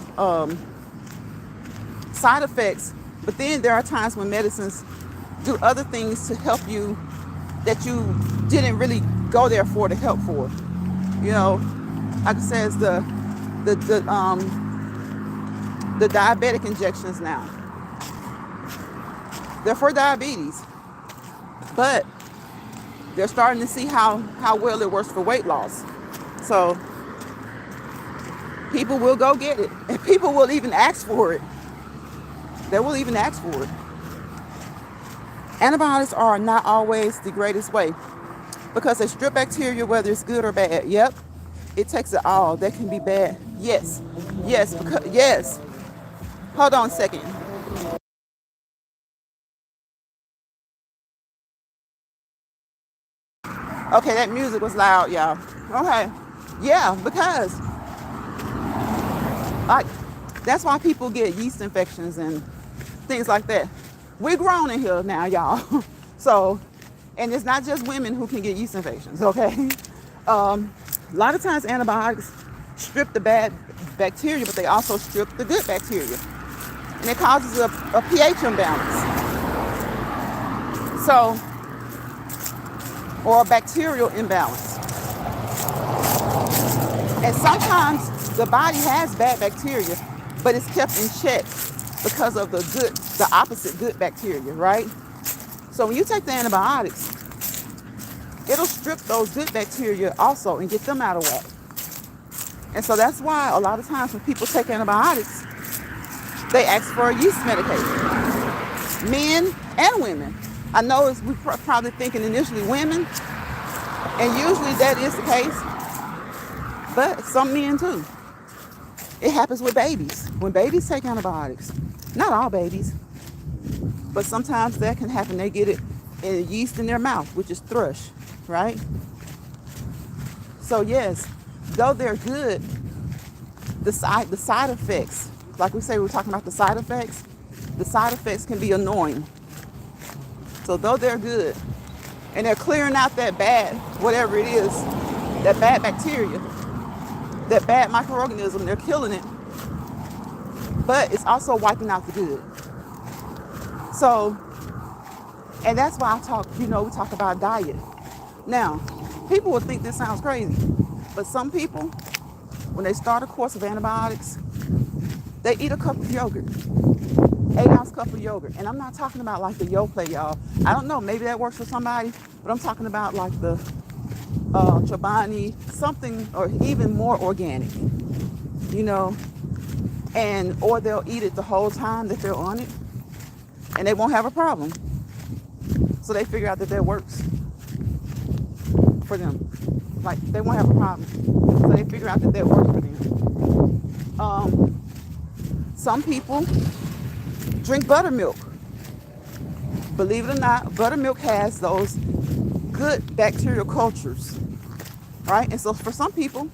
side effects. But then there are times when medicines do other things to help you that you didn't really go there for to help for. Like I said, it's the diabetic injections now. They're for diabetes, but they're starting to see how well it works for weight loss. So people will go get it, and people will even ask for it. They will even ask for it. Antibiotics are not always the greatest way because they strip bacteria, whether it's good or bad. Yep, it takes it all. That can be bad. Yes. Hold on a second. Okay, that music was loud, y'all. Okay. Yeah, because that's why people get yeast infections and things like that. We're grown in here now, y'all. So, and it's not just women who can get yeast infections, okay? A lot of times antibiotics strip the bad bacteria, but they also strip the good bacteria. And it causes a pH imbalance. So, or a bacterial imbalance. And sometimes the body has bad bacteria, but it's kept in check because of the opposite good bacteria, right? So when you take the antibiotics, it'll strip those good bacteria also and get them out of whack. And so that's why a lot of times when people take antibiotics, they ask for a yeast medication. Men and women. I know we're probably thinking initially women, and usually that is the case, but some men too. It happens with babies. When babies take antibiotics, not all babies, but sometimes that can happen. They get it in yeast in their mouth, which is thrush, right? So yes, though they're good, the side effects, like we say, we're talking about the side effects can be annoying. So though they're good and they're clearing out that bad, whatever it is, that bad bacteria, that bad microorganism, they're killing it, but it's also wiping out the good. So, and that's why we talk about diet. Now, people will think this sounds crazy, but some people, when they start a course of antibiotics, they eat a cup of yogurt, 8-ounce cup of yogurt. And I'm not talking about like the Yoplait, y'all. I don't know, maybe that works for somebody, but I'm talking about like the Chobani, something, or even more organic, you know, or they'll eat it the whole time that they're on it, and they won't have a problem. So they figure out that works for them. Like, they won't have a problem. So they figure out that works for them. Some people drink buttermilk. Believe it or not, buttermilk has those good bacterial cultures, right? And so for some people,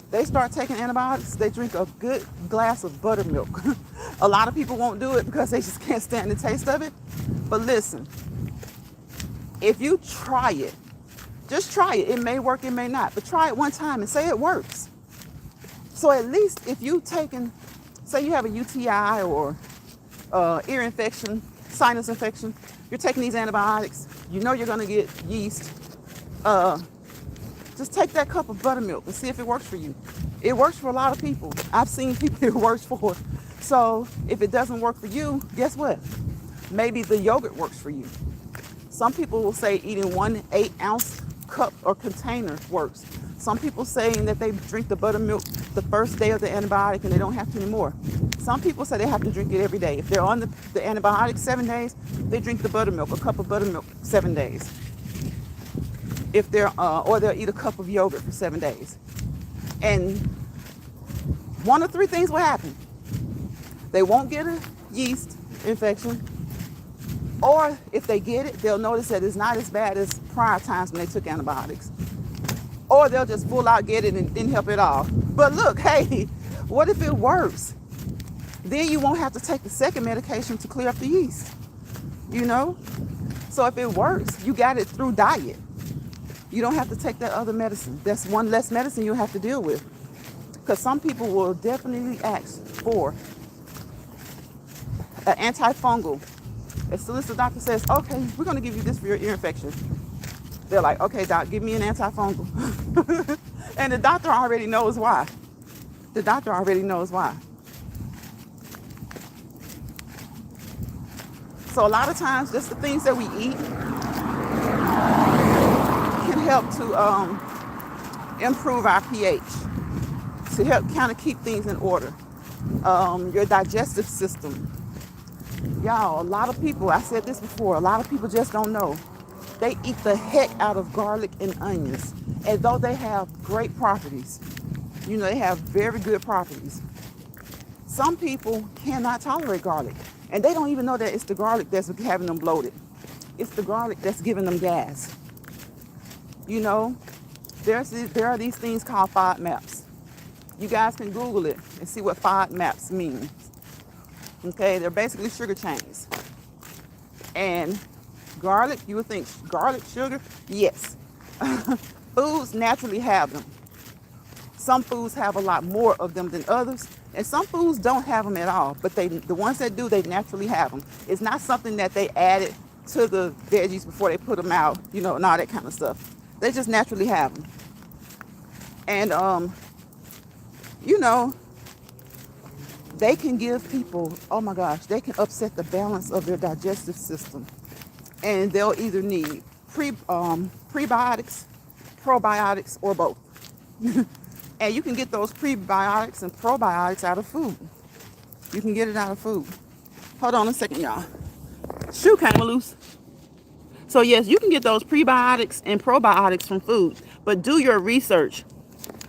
they start taking antibiotics, they drink a good glass of buttermilk. A lot of people won't do it because they just can't stand the taste of it. But listen, if you try it, just try it. It may work, it may not, but try it one time and say it works. So at least if you've taken, say you have a UTI or ear infection, sinus infection, you're taking these antibiotics, you know you're going to get yeast, just take that cup of buttermilk and see if it works for you. It works for a lot of people. I've seen people it works for. So if it doesn't work for you, guess what? Maybe the yogurt works for you. Some people will say eating 1 8-ounce cup or container works. Some people saying that they drink the buttermilk the first day of the antibiotic and they don't have to anymore. Some people say they have to drink it every day. If they're on the antibiotic 7 days, they drink the buttermilk, a cup of buttermilk 7 days. If they're, or they'll eat a cup of yogurt for 7 days. And one of three things will happen. They won't get a yeast infection, or if they get it, they'll notice that it's not as bad as prior times when they took antibiotics. Or they'll just full out get it and it didn't help at all. But look, hey, what if it works? Then you won't have to take the second medication to clear up the yeast, you know? So if it works, you got it through diet. You don't have to take that other medicine. That's one less medicine you'll have to deal with. Because some people will definitely ask for an antifungal. As soon as the doctor says, okay, we're going to give you this for your ear infection, they're like, okay, doc, give me an antifungal. And the doctor already knows why. The doctor already knows why. So a lot of times, just the things that we eat can help to improve our pH, to help kind of keep things in order. Your digestive system. Y'all, a lot of people, I said this before, a lot of people just don't know. They eat the heck out of garlic and onions, as though they have great properties. You know, they have very good properties. Some people cannot tolerate garlic, and they don't even know that it's the garlic that's having them bloated. It's the garlic that's giving them gas. You know, there are these things called FODMAPs. You guys can Google it and see what FODMAPs means. Okay, they're basically sugar chains. And garlic, you would think garlic, sugar? Yes. Foods naturally have them. Some foods have a lot more of them than others, and some foods don't have them at all. But the ones that do, they naturally have them. It's not something that they added to the veggies before they put them out, you know, and all that kind of stuff. They just naturally have them. And, you know, they can give people, oh my gosh, they can upset the balance of their digestive system. And they'll either need prebiotics, probiotics, or both. And you can get those prebiotics and probiotics out of food. You can get it out of food. Hold on a second, y'all. Shoe came loose. So yes, you can get those prebiotics and probiotics from food, but do your research.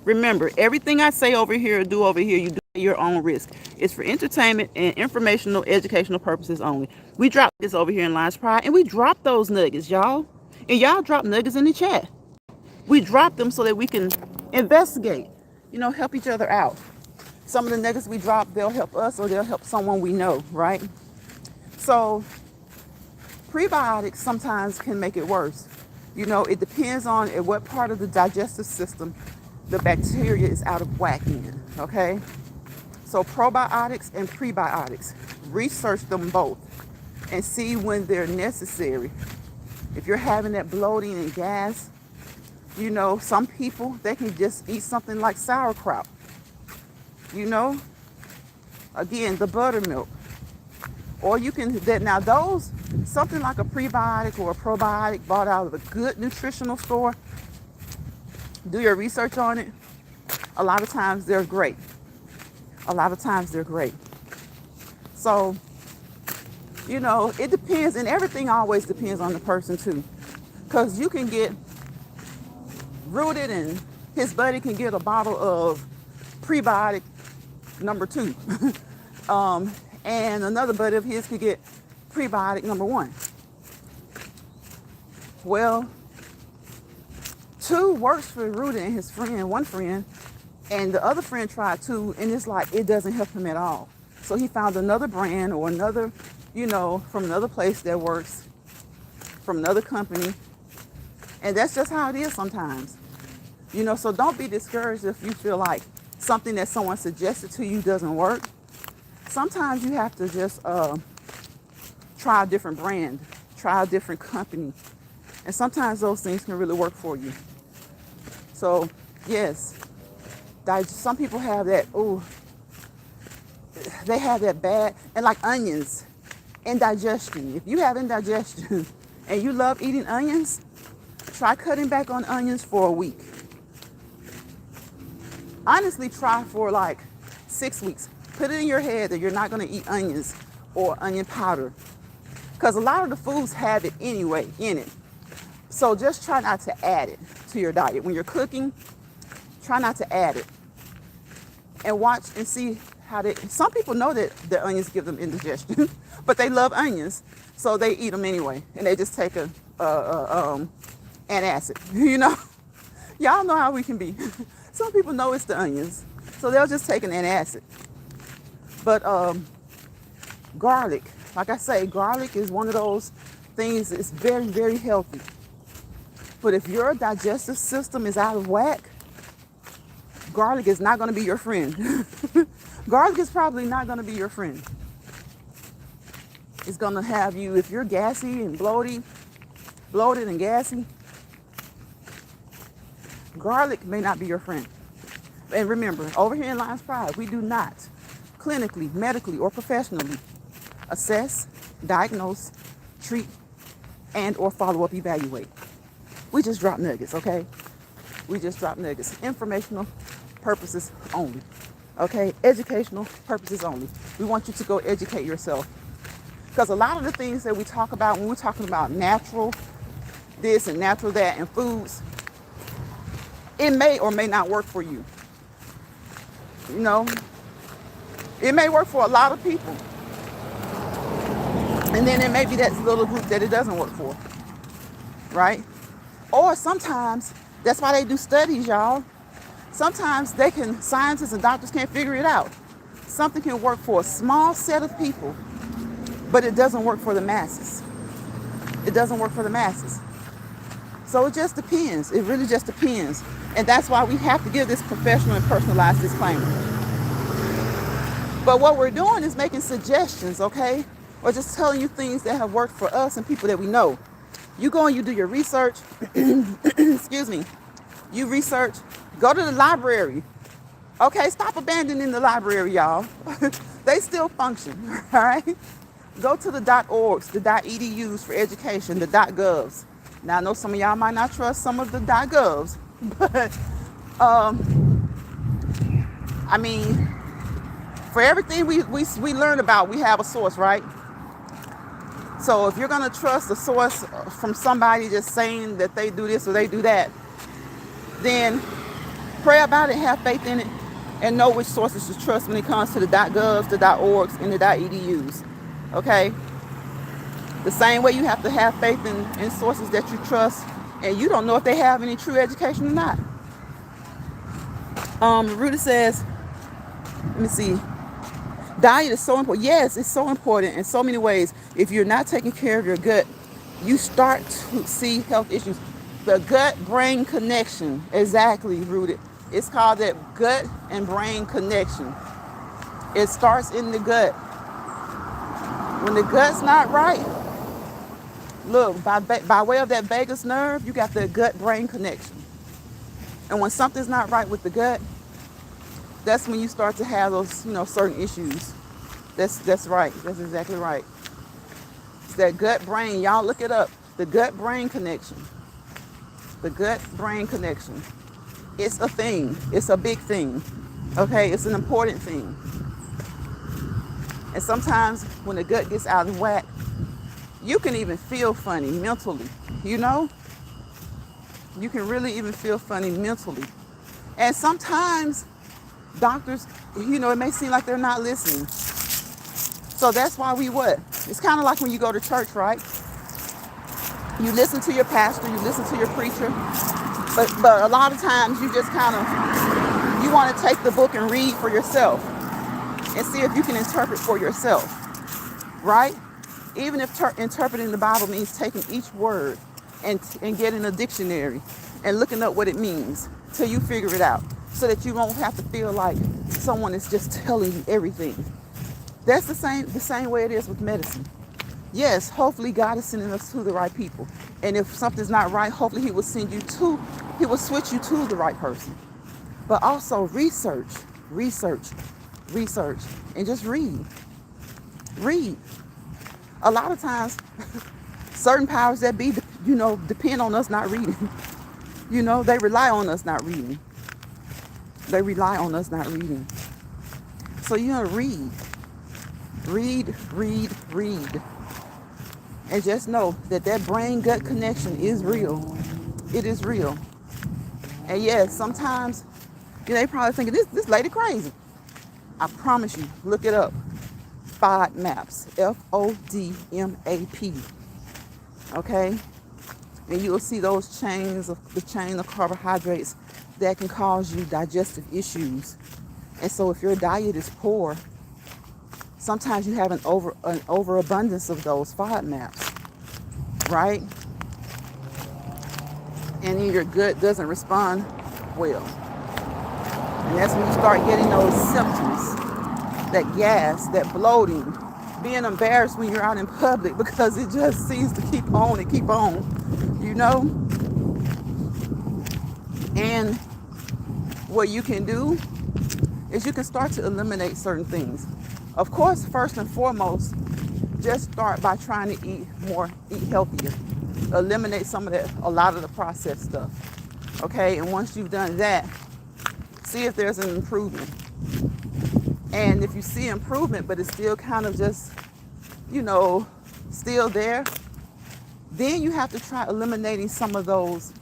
Remember, everything I say over here, do over here, you do at your own risk. It's for entertainment and informational, educational purposes only. We drop this over here in Lion's Pride, and we drop those nuggets, y'all. And y'all drop nuggets in the chat. We drop them so that we can investigate, you know, help each other out. Some of the nuggets we drop, they'll help us or they'll help someone we know, right? So prebiotics sometimes can make it worse. You know, it depends on at what part of the digestive system the bacteria is out of whack in, okay? So probiotics and prebiotics, research them both and see when they're necessary. If you're having that bloating and gas, you know, some people, they can just eat something like sauerkraut, you know? Again, the buttermilk. Or you can, now those, something like a prebiotic or a probiotic bought out of a good nutritional store, do your research on it. A lot of times they're great. A lot of times they're great. So, you know, it depends, and everything always depends on the person too. Because you can get Rooted and his buddy can get a bottle of prebiotic number 2. And another buddy of his could get prebiotic number 1. Well, 2 works for Rooted and his friend, one friend, and the other friend tried 2, and it's like it doesn't help him at all. So he found another brand or another, you know, from another place that works, from another company. And that's just how it is sometimes. You know, so don't be discouraged if you feel like something that someone suggested to you doesn't work. Sometimes you have to just try a different brand, try a different company. And sometimes those things can really work for you. So, yes, some people have that, they have that bad, and like onions, indigestion. If you have indigestion and you love eating onions, try cutting back on onions for a week. Honestly, try for like 6 weeks. Put it in your head that you're not going to eat onions or onion powder, because a lot of the foods have it anyway in it. So just try not to add it to your diet. When you're cooking, try not to add it. And watch and see how some people know that the onions give them indigestion, but they love onions, so they eat them anyway. And they just take an antacid, you know? Y'all know how we can be. Some people know it's the onions, so they'll just take an antacid. But garlic, like I say, garlic is one of those things that's very, very healthy. But if your digestive system is out of whack, garlic is not going to be your friend. Garlic is probably not going to be your friend. It's going to have you, if you're gassy and bloated and gassy, garlic may not be your friend. And remember, over here in Lions Pride, we do not clinically, medically, or professionally assess, diagnose, treat, and or follow-up evaluate. We just drop nuggets, okay? We just drop nuggets. Informational purposes only, okay? Educational purposes only. We want you to go educate yourself. Because a lot of the things that we talk about when we're talking about natural this and natural that and foods, it may or may not work for you. You know, it may work for a lot of people. And then there may be that little group that it doesn't work for, right? Or sometimes, that's why they do studies, y'all. Sometimes scientists and doctors can't figure it out. Something can work for a small set of people, but it doesn't work for the masses. It doesn't work for the masses. So it just depends. It really just depends. And that's why we have to give this professional and personalized disclaimer. But what we're doing is making suggestions, okay? Or just telling you things that have worked for us and people that we know. You go and you do your research. Excuse me. You research. Go to the library. Okay, stop abandoning the library, y'all. They still function, all right? Go to the .orgs, the .edus for education, the .govs. Now, I know some of y'all might not trust some of the .govs, but, I mean, for everything we learn about, we have a source, right? So if you're going to trust a source from somebody just saying that they do this or they do that, then pray about it, have faith in it, and know which sources to trust when it comes to the .govs, the .orgs, and the .edus, okay? The same way you have to have faith in sources that you trust, and you don't know if they have any true education or not. Rudy says, let me see. Diet is so important. Yes, it's so important in so many ways. If you're not taking care of your gut, you start to see health issues. The gut-brain connection, exactly, Rooted. It's called that gut and brain connection. It starts in the gut. When the gut's not right, look, by way of that vagus nerve, you got the gut brain connection. And when something's not right with the gut, that's when you start to have those, certain issues. That's right. That's exactly right. It's that gut brain. Y'all look it up. The gut brain connection. The gut brain connection. It's a thing. It's a big thing. Okay? It's an important thing. And sometimes when the gut gets out of whack, you can even feel funny mentally. You can really even feel funny mentally. And sometimes doctors, it may seem like they're not listening. So that's why we what? It's kind of like when you go to church, right? You listen to your pastor, you listen to your preacher, but a lot of times you just you want to take the book and read for yourself and see if you can interpret for yourself, right? Even if interpreting the Bible means taking each word and getting a dictionary and looking up what it means till you figure it out, so that you won't have to feel like someone is just telling you everything. That's the same way it is with medicine. Yes, hopefully God is sending us to the right people. And if something's not right, hopefully he will switch you to the right person. But also research, and just read. Read. A lot of times, certain powers that be, depend on us not reading. They rely on us not reading. So read. Read. And just know that brain-gut connection is real. It is real. And yes, sometimes, they probably thinking, this lady crazy. I promise you, look it up. FODMAPs. FODMAP. Okay? And you'll see the chain of carbohydrates that can cause you digestive issues. And so if your diet is poor, sometimes you have an overabundance of those FODMAPs, right? And then your gut doesn't respond well. And that's when you start getting those symptoms, that gas, that bloating, being embarrassed when you're out in public because it just seems to keep on and keep on, And what you can do is you can start to eliminate certain things. Of course, first and foremost, just start by trying to eat healthier. Eliminate a lot of the processed stuff. Okay, and once you've done that, see if there's an improvement. And if you see improvement, but it's still kind of just, still there, then you have to try eliminating some of those,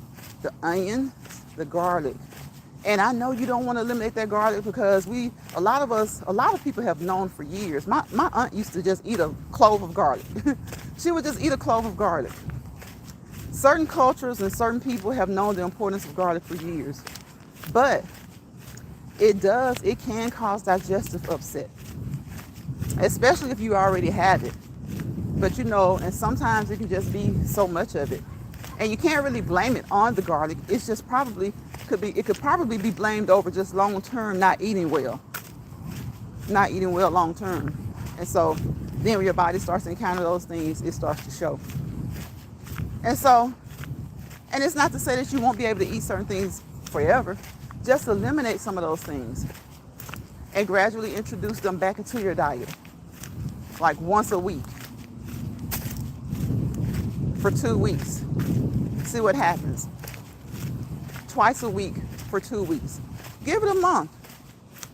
the onion, the garlic. And I know you don't want to eliminate that garlic because a lot of people have known for years. My aunt used to just eat a clove of garlic. She would just eat a clove of garlic. Certain cultures and certain people have known the importance of garlic for years. But it can cause digestive upset, especially if you already have it. But and sometimes it can just be so much of it. And you can't really blame it on the garlic. It's just it could probably be blamed over just long-term not eating well long-term. And so then when your body starts to encounter those things, it starts to show. And it's not to say that you won't be able to eat certain things forever. Just eliminate some of those things and gradually introduce them back into your diet, like once a week for 2 weeks. See what happens. Twice a week for 2 weeks. Give it a month.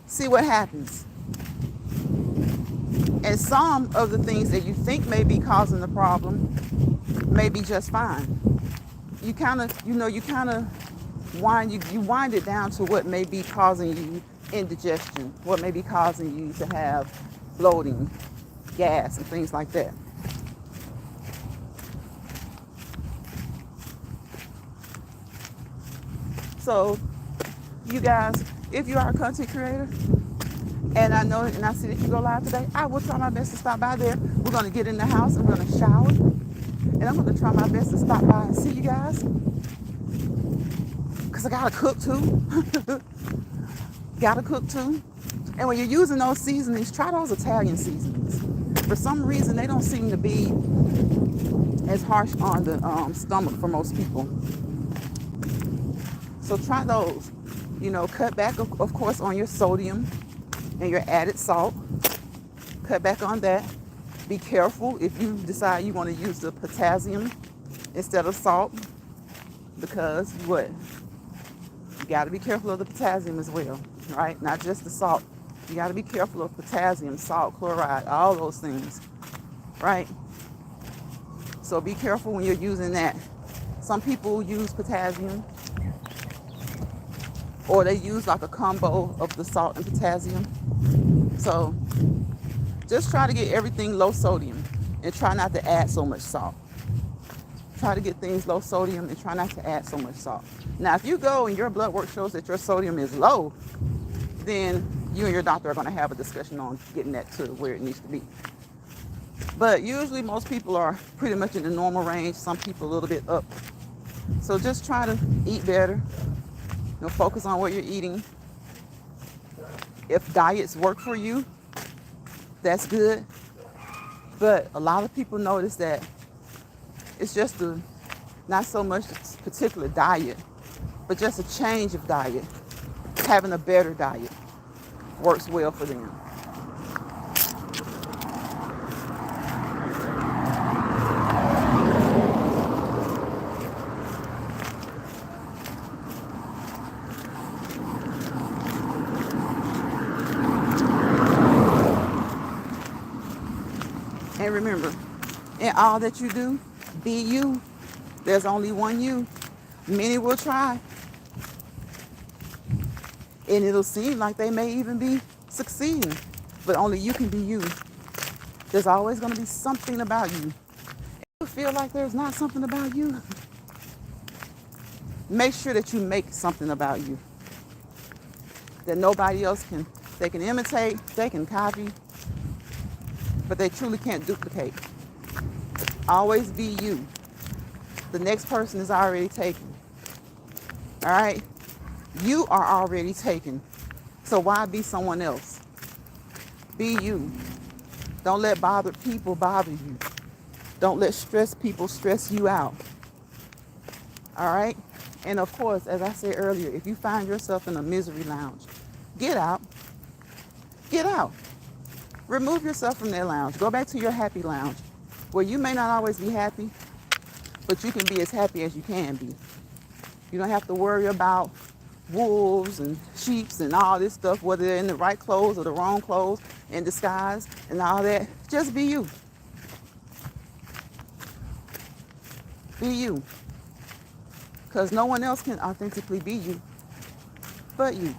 See what happens. And some of the things that you think may be causing the problem may be just fine. You wind it down to what may be causing you indigestion, what may be causing you to have bloating, gas, and things like that. So, you guys, if you are a content creator, and I see that you go live today, I will try my best to stop by there. We're going to get in the house, and we're going to shower, and I'm going to try my best to stop by and see you guys, because I got to cook too. Gotta cook too. And when you're using those seasonings, try those Italian seasonings. For some reason, they don't seem to be as harsh on the stomach for most people. So try those. You know, cut back, of course, on your sodium and your added salt. Cut back on that. Be careful if you decide you want to use the potassium instead of salt, because what? You got to be careful of the potassium as well, right? Not just the salt. You got to be careful of potassium, salt, chloride, all those things, right? So be careful when you're using that. Some people use potassium, or they use like a combo of the salt and potassium. So just try to get everything low sodium and try not to add so much salt. Try to get things low sodium and try not to add so much salt. Now, if you go and your blood work shows that your sodium is low, then you and your doctor are going to have a discussion on getting that to where it needs to be. But usually most people are pretty much in the normal range. Some people a little bit up. So just try to eat better. You know, focus on what you're eating. If diets work for you, that's good. But a lot of people notice that it's just not so much a particular diet, but just a change of diet. Having a better diet works well for them. And remember, in all that you do, be you. There's only one you. Many will try. And it'll seem like they may even be succeeding. But only you can be you. There's always going to be something about you. If you feel like there's not something about you, make sure that you make something about you that nobody else can. They can imitate, they can copy, but they truly can't duplicate. Always be you. The next person is already taken. All right? You are already taken. So why be someone else? Be you. Don't let bothered people bother you. Don't let stressed people stress you out. All right? And of course, as I said earlier, if you find yourself in a misery lounge, get out. Get out. Remove yourself from that lounge. Go back to your happy lounge, where you may not always be happy, but you can be as happy as you can be. You don't have to worry about wolves and sheeps and all this stuff, whether they're in the right clothes or the wrong clothes, in disguise and all that. Just be you. Be you. Because no one else can authentically be you but you.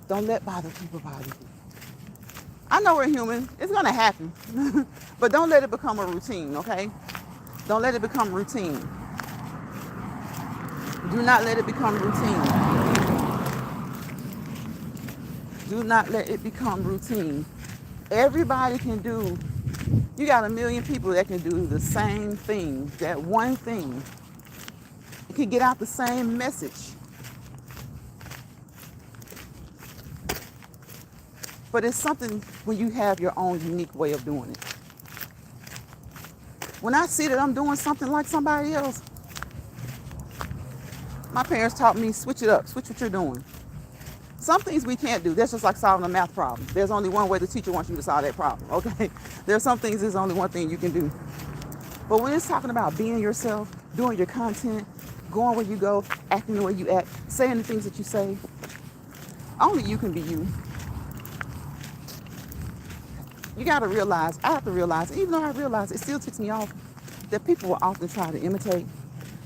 Don't let bothered people bother you. I know we're human. It's going to happen. But don't let it become a routine, okay? Don't let it become routine. Do not let it become routine. Do not let it become routine. Everybody can do, you got a million people that can do the same thing, that one thing. It can get out the same message. But it's something when you have your own unique way of doing it. When I see that I'm doing something like somebody else, my parents taught me, switch it up, switch what you're doing. Some things we can't do. That's just like solving a math problem. There's only one way the teacher wants you to solve that problem, okay? There's some things there's only one thing you can do. But when it's talking about being yourself, doing your content, going where you go, acting the way you act, saying the things that you say, only you can be you. You got to realize, I have to realize, even though I realize it still ticks me off, that people will often try to imitate,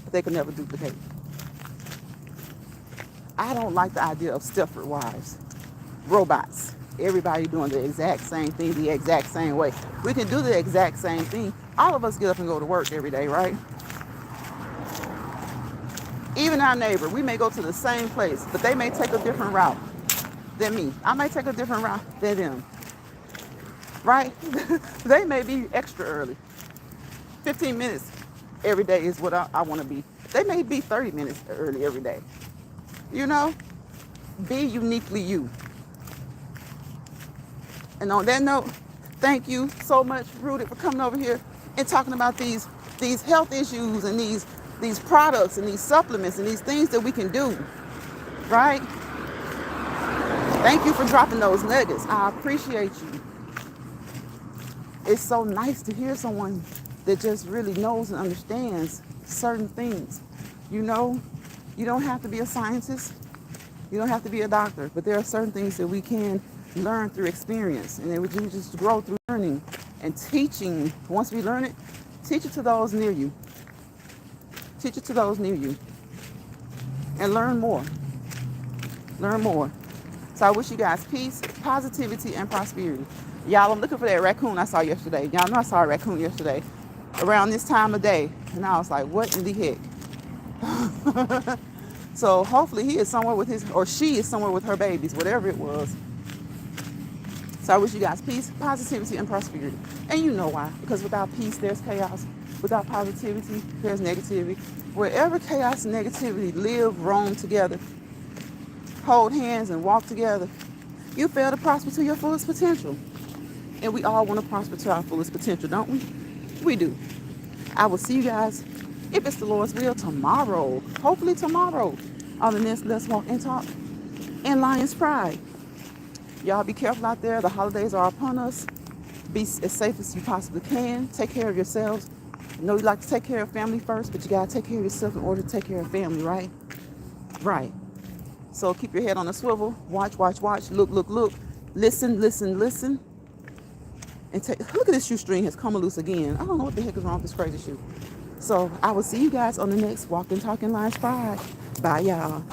but they can never duplicate. I don't like the idea of Stepford wives, robots, everybody doing the exact same thing the exact same way. We can do the exact same thing. All of us get up and go to work every day, right? Even our neighbor, we may go to the same place, but they may take a different route than me. I may take a different route than them. Right? They may be extra early. 15 minutes every day is what I want to be They may be 30 minutes early every day. You know, be uniquely you. And on that note, thank you so much, Rooted, for coming over here and talking about these health issues and these products and these supplements and these things that we can do, right? Thank you for dropping those nuggets. I appreciate you. It's so nice to hear someone that just really knows and understands certain things. You know, you don't have to be a scientist. You don't have to be a doctor, but there are certain things that we can learn through experience, and then we just grow through learning and teaching. Once we learn it, teach it to those near you. Teach it to those near you, and learn more. Learn more. So I wish you guys peace, positivity, and prosperity. Y'all, I'm looking for that raccoon I saw yesterday. Y'all know I saw a raccoon yesterday around this time of day, and I was like, what in the heck? So hopefully he is somewhere with his, or she is somewhere with her babies, whatever it was. So I wish you guys peace, positivity, and prosperity. And you know why. Because without peace, there's chaos. Without positivity, there's negativity. Wherever chaos and negativity live, roam together, hold hands and walk together, you fail to prosper to your fullest potential. And we all want to prosper to our fullest potential, don't we? We do. I will see you guys, if it's the Lord's will, tomorrow. Hopefully tomorrow on the next Let's Walk and Talk in Lions Pride. Y'all be careful out there. The holidays are upon us. Be as safe as you possibly can. Take care of yourselves. I know you like to take care of family first, but you got to take care of yourself in order to take care of family, right? Right. So keep your head on a swivel. Watch, watch, watch. Look, look, look. Listen, listen, listen. And look at this shoestring has come loose again. I don't know what the heck is wrong with this crazy shoe. So I will see you guys on the next Walk and Talk in Lions Pride. Bye, y'all.